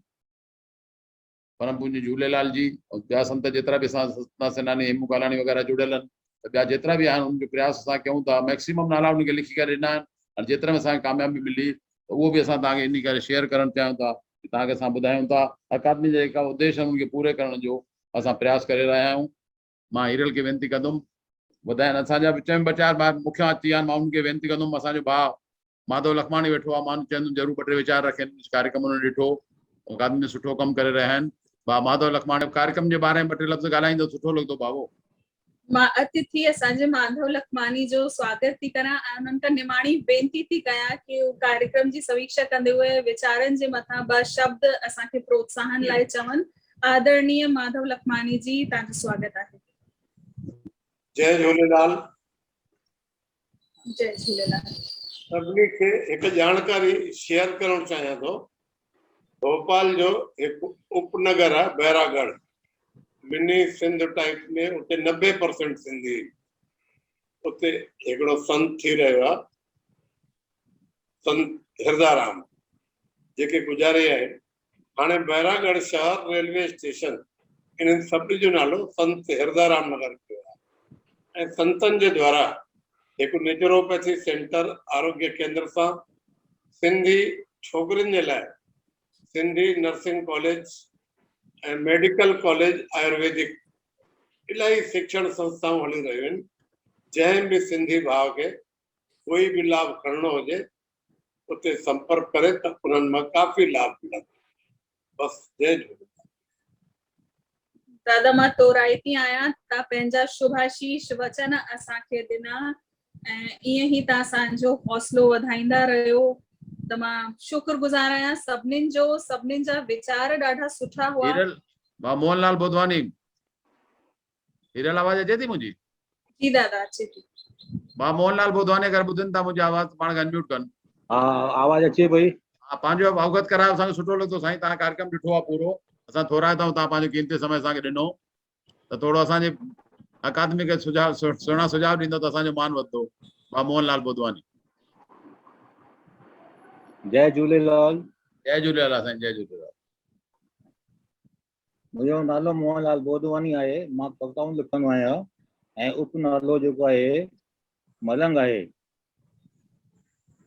परम पूज्य झूलेलाल जी ऐं ॿिया संत जेतिरा बि असां सतना सेनानी, हेमू कालाणी वग़ैरह जुड़ियल आहिनि, त ॿिया जेतिरा बि आहिनि उनजो प्रयास असां कयूं था। मैक्सिमम नाला उनखे लिखी करे ॾिना आहिनि, और जेतिरे में असांखे कामयाबी मिली त उहो बि असां तव्हांखे इन करे शेयर करणु चाहियूं था, तव्हांखे असां ॿुधायूं था। अकादमी जा जेका उद्देश्य आहिनि उनखे पूरे करण जो असां प्रयास करे रहिया आहियूं। मां हीरल खे वेनिती कंदुमि ॿुधाइनि, असांजा विच में 2-4 ॿार मुखिया अची विया आहिनि, मां उनखे वेनिती कंदुमि। असांजो भाउ माधव लखमाणी वेठो आहे, मां चवंदुमि ज़रूरु 2-3 वीचार रखनि। कार्यक्रम उन्होंने ॾिठो, अकादमी में सुठो कमु करे रहिया आहिनि। भाउ माधव लखमाणी कार्यक्रम जे बारे में 2-3 लफ़्ज़ ॻाल्हाईंदो सुठो लॻंदो। भाउ मां अतिथि असांजे माधव लखमानी जो स्वागत थी करां ऐं उन्हनि खां निमाणी वेनिती थी कयां कि कार्यक्रम जी समीक्षा कंदे हुए वीचारनि जे मथां 2 शब्द असांखे प्रोत्साहन लाइ चवनि। आदरणीय माधव लखमानी जी, तव्हांजो स्वागत आहे। जय झूलेलाल। जय झूलेलाल। सभिनी खे हिकु जानकारी शेयर करणु चाहियां थो। भोपाल जो हिकु उपनगर आहे बैरागढ़, मिनी सिंध टाइप में, उते 90% सिंधी। उते हिकिड़ो संत थी रहियो आहे, संत हिरदाराम, जेके गुज़ारे आहिनि। हाणे बैरागढ़ शहर रेलवे स्टेशन इन्हनि सभिनी जो नालो संत हिरदाराम नगर कयो आहे। ऐं संतनि जे द्वारा एक नेचुरोपैथी सेंटर आरोग्य केंद्र सां सिंधी छोकरिन जे लाइ सिंधी नर्सिंग कॉलेज ऐं मेडिकल कॉलेज आयुर्वेदिक इलाही शिक्षण संस्थाऊं हली रहियूं आहिनि। जंहिं बि सिंधी भाउ खे कोई भी लाभ खणणो हुजे उते संपर्क करे त उन्हनि मां काफ़ी लाभ मिलंदो। बस जय झूलेलाल। दादा मां तोराइती आहियां, तव्हां पंहिंजा शुभाशीष वचन असांखे ॾिना ऐं ईअं ई तव्हां असांजो हौसलो वधाईंदा रहियो। त मां शुक्रगुज़ार आहियां सभिनीनि जो, सभिनीनि जा वीचार ॾाढा सुठा हुआ। हीरल मां मोहनलाल बुधवानी। हीरल आवाज अचे थी मुंहिंजी? जी दादा अचे थी। मां मोहनलाल बुधवानी अगरि ॿुधनि था मुंहिंजी आवाज़ पाण खे अनम्यूट कनि। हा आवाज अचे पई। हा पंहिंजो अवगत करायो, असांखे सुठो लॻो साईं, तव्हां कार्यक्रम ॾिठो आहे पूरो, असां थोरा था तव्हां पंहिंजो कीमती समय असांखे ॾिनो त थोरो असांजे अकादमी खे सुझाव सुहिणा सुझाव ॾींदो त असांजो मान वधंदो। मां मोहनलाल बुधवानी। जय झूलेलाल। जय झूलेलाल साईं, जय झूलेलाल। मुंहिंजो नालो मोहनलाल बोधवानी आहे। मां कविताऊं लिखंदो आहियां ऐं उपनालो जेको आहे मलंग आहे।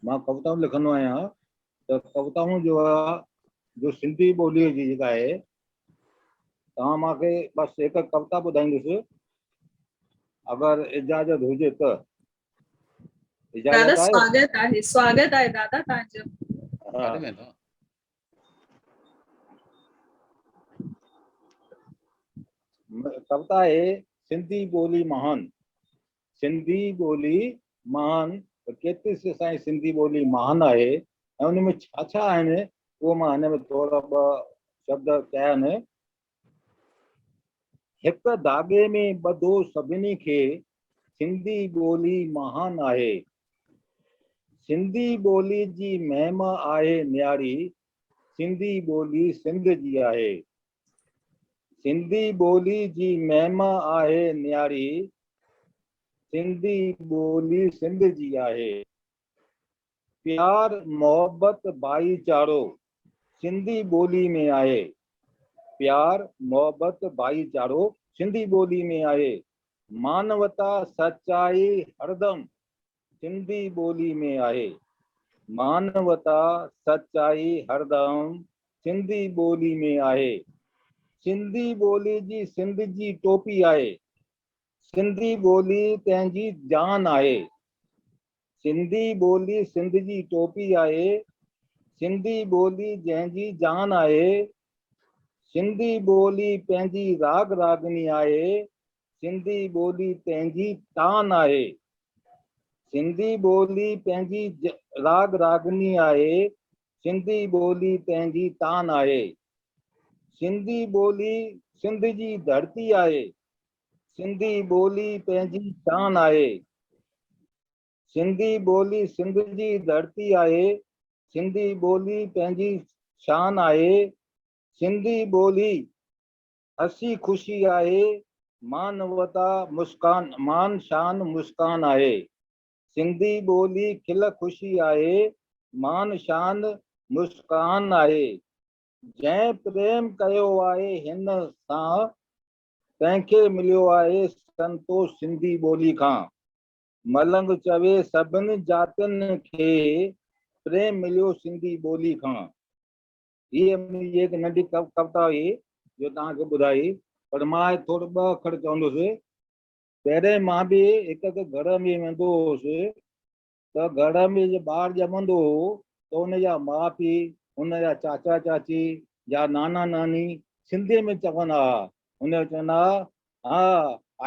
मां कविताऊं लिखंदो आहियां त कविताऊं जो सिंधी ॿोलीअ जी जेका आहे, तव्हां मूंखे बसि हिकु कविता ॿुधाईंदुसि अगरि इजाज़त हुजे त। दादा इजाज़त आहे? स्वागत आहे दादा तव्हांजो। हा। कविता आहे सिंधी ॿोली महान। सिंधी ॿोली महान केतिरी असांजी सिंधी ॿोली महान आहे ऐं उन में छा छा आहिनि उहो मां हिन में थोरा ॿ शब्द कया आहिनि। हिकु धागे में ॿधो सभिनी खे सिंधी ॿोली महान आहे। सिंधी ॿोली जी महिमा आहे न्यारी, सिंधी ॿोली सिंध जी आहे। सिंधी ॿोली जी महिमा आहे न्यारी, सिंधी ॿोली सिंध जी आहे। प्यार मोहब्बत भाईचारो सिंधी ॿोली में आहे। प्यार मोहब्बत भाईचारो सिंधी ॿोली में आहे। मानवता सच्चाई हरदम सिंधी ॿोली में आहे। मानवता सच्चाई हरदम सिंधी ॿोली में आहे। सिंधी ॿोली जी सिंध जी टोपी आहे। सिंधी ॿोली पंहिंजी जान आहे। सिंधी ॿोली सिंध जी टोपी आहे। सिंधी ॿोली जंहिंजी जान आहे। सिंधी ॿोली पंहिंजी राग रागनी आहे। सिंधी ॿोली पंहिंजी तान आहे। सिंधी ॿोली पंहिंजी राग रागनी आहे। सिंधी ॿोली पंहिंजी तान आहे। सिंधी ॿोली सिंध जी धरती आहे। सिंधी ॿोली पंहिंजी शान आहे। सिंधी ॿोली सिंध जी धरती आहे। सिंधी ॿोली पंहिंजी शान आहे। सिंधी ॿोली हसी खुशी आहे। मानवता मुस्कान मान शान मुस्कान आहे। सिंधी ॿोली खिल खुशी आहे। मान शान मुस्कान आहे। जंहिं प्रेम कयो आहे हिन सां तंहिंखे मिलियो आहे संतोष सिंधी ॿोली खां। मलंग चवे सभिनी जातियुनि खे प्रेम मिलियो सिंधी ॿोली खां। हीअ मुंहिंजी हिकु नंढी कविता हुई जो तव्हांखे ॿुधाई, पर मां थोरो ॿ अखर चवंदुसि। पहिरें मां बि हिकु घर में वेंदो हुउसि त घर में जे ॿारु ॼमंदो हो त हुनजा माउ पीउ, हुनजा चाचा चाची या नाना नानी सिंधीअ में चवंदा हुआ। हुन चवंदा हा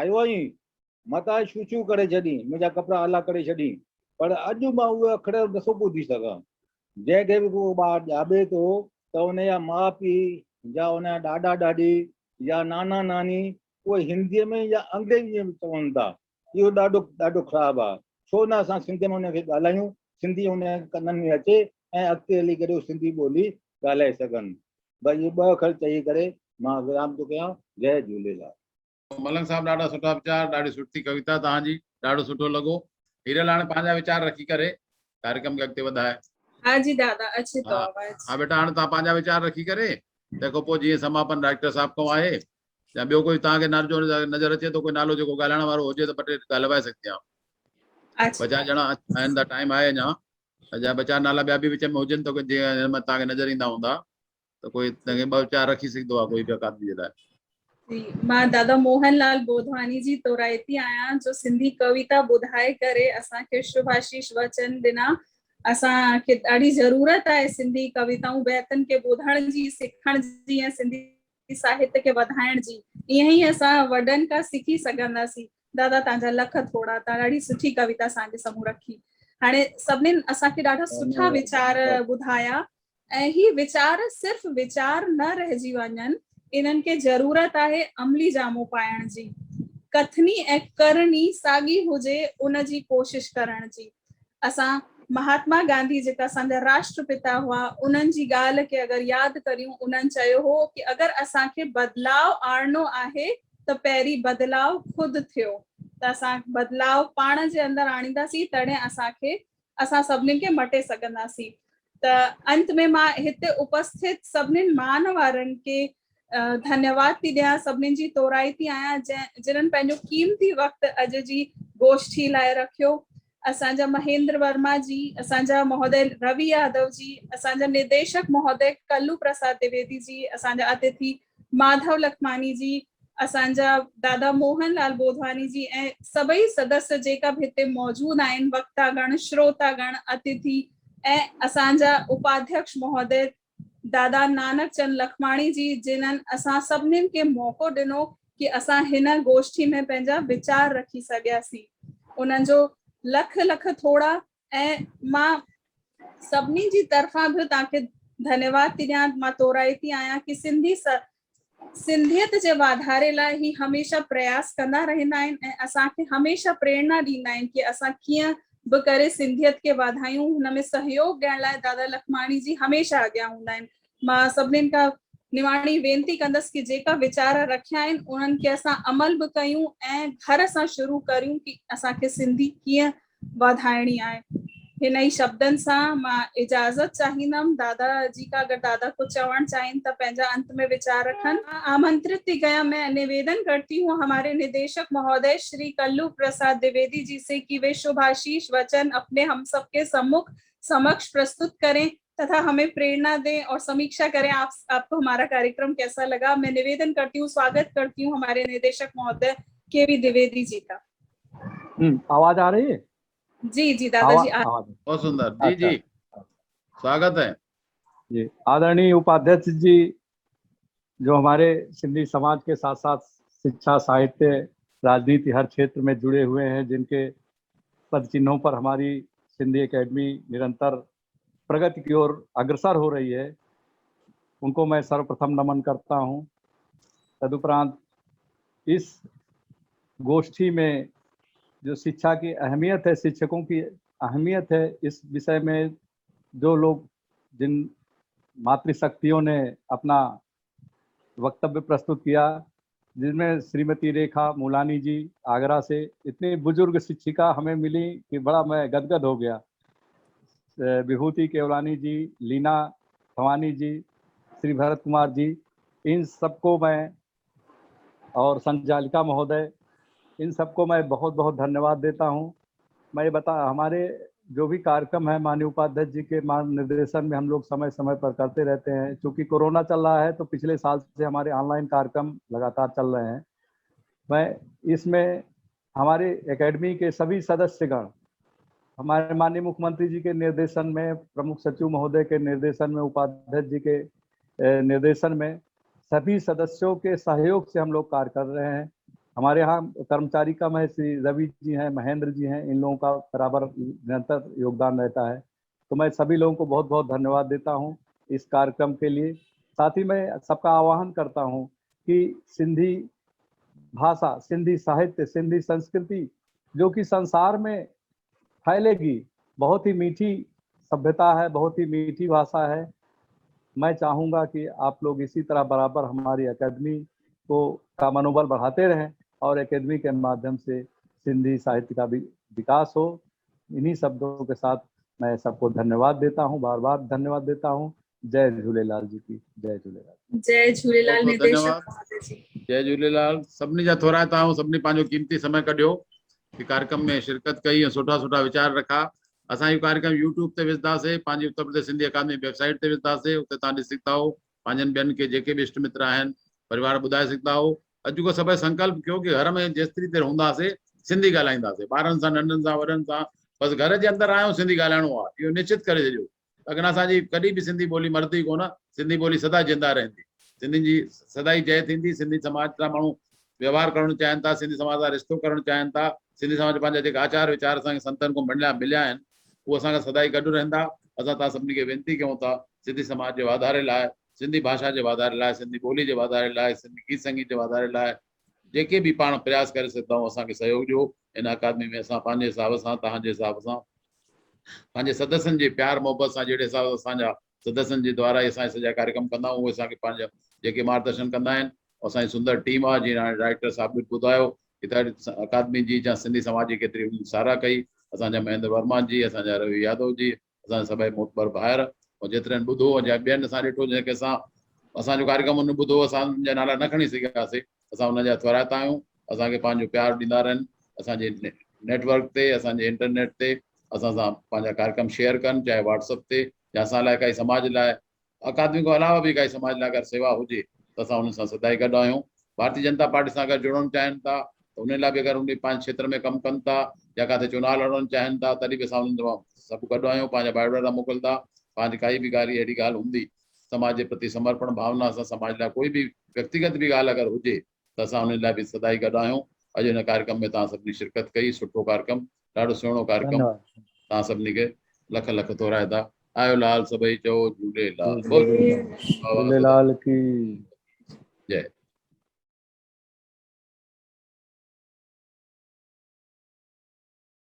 आयो आहीं, मता छू छू करे छॾी, मुंहिंजा कपिड़ा आला करे छॾी। पर अॼु मां उहे अखर नथो ॿुधी सघां। जंहिंखे बि को ॿारु ॼाॿे थो त हुनजा माउ पीउ या हुनजा ॾाॾा ॾाॾी या नाना नानी उहे हिंदीअ में या अंग्रेजीअ में चवनि था। इहो ॾाढो ॾाढो ख़राबु आहे। छो न असां सिंधीअ में हुनखे ॻाल्हायूं, सिंधी हुन कननि में अचे ऐं अॻिते हली करे सिंधी ॿोली ॻाल्हाए सघनि। भई इहे ॿ अखर चई करे मां विराम थो कयां। जय झूलेलाल। मलंग साहब ॾाढा सुठा वीचार, ॾाढी सुठी कविता तव्हांजी, ॾाढो सुठो लॻो। हीरल हाणे पंहिंजा वीचार रखी करे कार्यक्रम खे अॻिते वधाए। हाँ जी दादा अच्छी तो आवाज। हाँ बेटा हाणे तव्हां पंहिंजा वीचार रखी करे तंहिंखां पोइ जीअं समापन डायरेक्टर साहब खां आहे या ॿियो कोई तव्हांखे नज़र अचे थो कोई नालो जेको ॻाल्हाइण वारो हुजे त ॿ टे ॻाल्हाए सघंदा आहियो। अच्छा बचा ॼणा आहिनि त टाइम आहे अञा, अञा बचा नाला ॿिया बि विच में हुजनि त जीअं तव्हांखे नज़र ईंदा हूंदा त कोई तव्हांखे ॿ चार रखी सघंदो आहे कोई बि अकादमी जे लाइ। जी, मां दादा मोहनलाल बोधवानी जी तोराइती आहियां, जो सिंधी कविता ॿुधाए करे असांखे शुभाशीष वचन ॾिना। असांखे ॾाढी ज़रूरत आहे सिंधी कविताऊं बैतनि खे ॿुधण जी, सिखण जी ऐं सिंधी साहित्य खे वधाइण जी। ईअं ई असां वॾनि खां सिखी सघंदासीं। दादा तव्हांजा लख थोड़ा, तव्हां ॾाढी सुठी कविता असांजे साम्हूं रखी। हाणे सभिनीनि असांखे ॾाढा सुठा वीचार ॿुधाया ऐं ही वीचार सिर्फ़ वीचार न रहिजी वञनि, इन्हनि खे ज़रूरत आहे अमली जामो पाइण जी। कथनी ऐं करणी साॻी हुजे उन जी कोशिश करण जी। असां महात्मा गांधी जेका असांजा राष्ट्रपिता हुआ, उन्हनि जी ॻाल्हि खे अगरि यादि करियूं, उन्हनि चयो हो कि अगरि असांखे बदलाव आणणो आहे त पहिरीं बदलाव ख़ुदि थियो। त असां बदलाव पाण जे अंदरि आणींदासीं तॾहिं असां सभिनीनि खे मटे सघंदासीं। त अंत में मां हिते उपस्थित सभिनीनि मान वारनि खे धन्यवाद थी ॾियां, सभिनीनि जी तोराइती आहियां जिन्हनि पंहिंजो कीमती वक़्तु अॼु जी गोष्ठी लाइ रखियो। असांजा महेंद्र वर्मा जी, असांजा महोदय रवि यादव जी, असांजा निदेशक महोदय कल्लू प्रसाद द्विवेदी जी, असांजा अतिथि माधव लखमानी जी, असांजा दादा मोहनलाल बोधवानी जी ऐं सभई सदस्य जेका बि हिते मौजूद आहिनि, वक्तागण, श्रोतागण, अतिथि ऐं असांजा उपाध्यक्ष महोदय दादा नानक चंद लखमाणी जी, जिन्हनि असां सभिनीनि खे मौक़ो ॾिनो कि असां हिन गोष्ठी में पंहिंजा वीचार रखी सघियासीं। उन्हनि जो लख लख थोड़ा ऐं मां सभिनी जी तरफ़ां बि तव्हांखे धन्यवाद थी ॾियां। मां तोराइती आहियां कि सिंधियत जे वाधारे लाइ ही हमेशह प्रयास कंदा रहंदा आहिनि ऐं असांखे हमेशह प्रेरणा ॾींदा आहिनि कि असां कीअं बि करे सिंधियत खे वधायूं। हुनमें सहयोग ॾियण लाइ दादा लखमाणी जी हमेशह अॻियां हूंदा आहिनि। मां सभिनीनि खां निमाणी वेनती कंदसि कि जेका वीचार रखिया आहिनि उन्हनि खे असां अमल बि कयूं ऐं घर सां शुरू करियूं कि असांखे सिंधी कीअं वधाइणी आहे। हिन ई शब्दनि सां मां इजाज़त चाहींदमि। दादा जी का अगर दादा कुछ चवण चाहें तो पंहिंजा अंत में विचार रखन। आमंत्रित थी गया, मैं निवेदन करती हूँ हमारे निदेशक महोदय श्री कल्लू प्रसाद द्विवेदी जी से कि वे शुभाशीष वचन अपने हम सबके समक्ष प्रस्तुत करें तथा हमें प्रेरणा दें और समीक्षा करें आपको हमारा कार्यक्रम कैसा लगा। मैं निवेदन करती हूँ, स्वागत करती हूँ हमारे निदेशक महोदय के.वी. द्विवेदी जी का। आवाज आ रही है? जी जी दादाजी आवाज बहुत सुंदर जी। अच्छा। जी स्वागत है जी। आदरणीय उपाध्यक्ष जी, जो हमारे सिंधी समाज के साथ साथ शिक्षा, साहित्य, राजनीति हर क्षेत्र में जुड़े हुए हैं, जिनके पद चिन्हों पर हमारी सिंधी एकेडमी निरंतर प्रगति की ओर अग्रसर हो रही है, उनको मैं सर्वप्रथम नमन करता हूं। तदुपरांत इस गोष्ठी में जो शिक्षा की अहमियत है, शिक्षकों की अहमियत है, इस विषय में जो लोग, जिन मातृशक्तियों ने अपना वक्तव्य प्रस्तुत किया, जिनमें श्रीमती रेखा मूलानी जी आगरा से, इतनी बुजुर्ग शिक्षिका हमें मिली कि बड़ा मैं गदगद हो गया। विभूति केवलानी जी, लीना भवानी जी, श्री भरत कुमार जी, इन सबको मैं, और संचालिका महोदय, इन सबको मैं बहुत बहुत धन्यवाद देता हूं। मैं हमारे जो भी कार्यक्रम है माननीय उपाध्यक्ष जी के मार्गदर्शन में हम लोग समय समय पर करते रहते हैं। चूँकि कोरोना चल रहा है तो पिछले साल से हमारे ऑनलाइन कार्यक्रम लगातार चल रहे हैं। मैं इसमें हमारे एकेडमी के सभी सदस्यगण, हमारे माननीय मुख्यमंत्री जी के निर्देशन में, प्रमुख सचिव महोदय के निर्देशन में, उपाध्यक्ष जी के निर्देशन में, सभी सदस्यों के सहयोग से हम लोग कार्य कर रहे हैं। हमारे यहाँ कर्मचारी कम है, श्री रवि जी हैं, महेंद्र जी हैं, इन लोगों का बराबर निरंतर योगदान रहता है। तो मैं सभी लोगों को बहुत बहुत धन्यवाद देता हूँ इस कार्यक्रम के लिए। साथ ही मैं सबका आह्वान करता हूँ कि सिंधी भाषा, सिंधी साहित्य, सिंधी संस्कृति जो कि संसार में फैलेगी, बहुत ही मीठी सभ्यता है, बहुत ही मीठी भाषा है। मैं चाहूँगा कि आप लोग इसी तरह बराबर हमारी अकेडमी का मनोबल बढ़ाते रहें और एकेडमी के माध्यम से सिंधी साहित्य का भी विकास हो। इन्हीं शब्दों के साथ मैं सबको धन्यवाद देता हूँ, बार बार धन्यवाद देता हूँ। जय झूलेलाल जी की जय झूलेलाल। जय झूलेलाल धन्यवाद। जय झूलेलाल। सभिनी जा थोरा तव्हां सभिनी पंहिंजो कीमती समय कढियो कार्यक्रम में शिरकत कई ऐं सुठा सुठा वीचार रखा। असां इहो कार्यक्रम यूट्यूब ते विझंदासीं, पंहिंजी उत्तर प्रदेश सिंधी अकादमी वेबसाइट ते विझंदासीं, उते तव्हां ॾिसी सघंदा हो। पंहिंजनि ॿियनि खे जेके बि इष्ट मित्र आहिनि परिवार ॿुधाए सघंदा हो। अॼु खां सभई संकल्प कयो कि घर में जेतिरी देरि हूंदासीं सिंधी ॻाल्हाईंदासीं, ॿारनि सां, नंढनि सां, वॾनि सां, बसि घर जे अंदरि आहियूं सिंधी ॻाल्हाइणो आहे, इहो निश्चित करे छॾियो। अगरि असांजी कॾहिं बि सिंधी ॿोली मरंदी कोन, सिंधी ॿोली सदा जिंदा रहंदी, सिंधियुनि जी सदा ई जय थींदी। सिंधी समाज जा माण्हू व्यवहार करणु चाहिनि था, सिंधी समाज सां रिश्तो करणु चाहिनि था, सिंधी समाज पंहिंजा जेके आचार विचार असांखे संतनि खां मिलिया आहिनि उहे असांखां सदा ई गॾु रहंदा। असां तव्हां सभिनी खे वेनिती कयूं था सिंधी समाज जे वाधारे लाइ, सिंधी भाषा जे वाधारे लाइ, सिंधी ॿोली जे वाधारे लाइ, सिंधी गीत संगीत जे वाधारे लाइ जेके बि पाण प्रयास करे सघंदा आहियूं असांखे सहयोग ॾियो। इन अकादमी में असां पंहिंजे हिसाब सां, तव्हांजे हिसाब सां, पंहिंजे सदस्यनि जे प्यार मोहबत सां, जहिड़े हिसाब सां असांजा सदस्यनि जे द्वारा ई असां सॼा कार्यक्रम कंदा आहियूं, उहे असांखे पंहिंजा जेके मार्गदर्शन कंदा आहिनि। असांजी सुंदर टीम आहे, जीअं हाणे डायरेक्टर साहिब बि ॿुधायो कि अकादमी जी जा सिंधी समाज जी केतिरी साराह कई। असांजा महेंद्र वर्मा जी, असांजा रवि यादव जी, असांजा सभई मोतबर ॿाहिरि ऐं जेतिरनि ॿुधो या ॿियनि असां ॾिठो जंहिंखे असांजो कार्यक्रम उन ॿुधो, असांजा नाला न खणी सघियासीं, असां हुनजा थोराता आहियूं। असांखे पंहिंजो प्यार ॾींदा रहनि, असांजे नेटवर्क ते, असांजे इंटरनेट ते असां सां पंहिंजा कार्यक्रम शेयर कनि, चाहे व्हाट्सअप ते, या असां लाइ काई समाज लाइ, अकादमी खां अलावा बि काई समाज लाइ अगरि सेवा हुजे त असां हुन सां सदा ई गॾु आहियूं। भारतीय जनता पार्टी सां अगरि जुड़णु चाहिनि था त उन लाइ बि अगरि उन पंहिंजे क्षेत्र में कमु कनि था या किथे चुनाव लड़णु चाहिनि था तॾहिं बि असां उन्हनि सां सभु गॾु आहियूं, पंहिंजा बायोडाटा मोकिलींदा। पंहिंजी काई बि ॻाल्हि अहिड़ी ॻाल्हि हूंदी समाज जे प्रति समर्पण भावना सां, समाज लाइ कोई बि व्यक्तिगत बि ॻाल्हि अगरि हुजे त असां उन लाइ बि सदा ई गॾु आहियूं। अॼु हिन कार्यक्रम में तव्हां सभिनी शिरकत कई, सुठो कार्यक्रम, ॾाढो सुहिणो कार्यक्रम, तव्हां सभिनी खे लख लख थोराइदा। आयो लाल सभई चओ झूलेलाल, बोलो बाबा झूलेलाल की जय।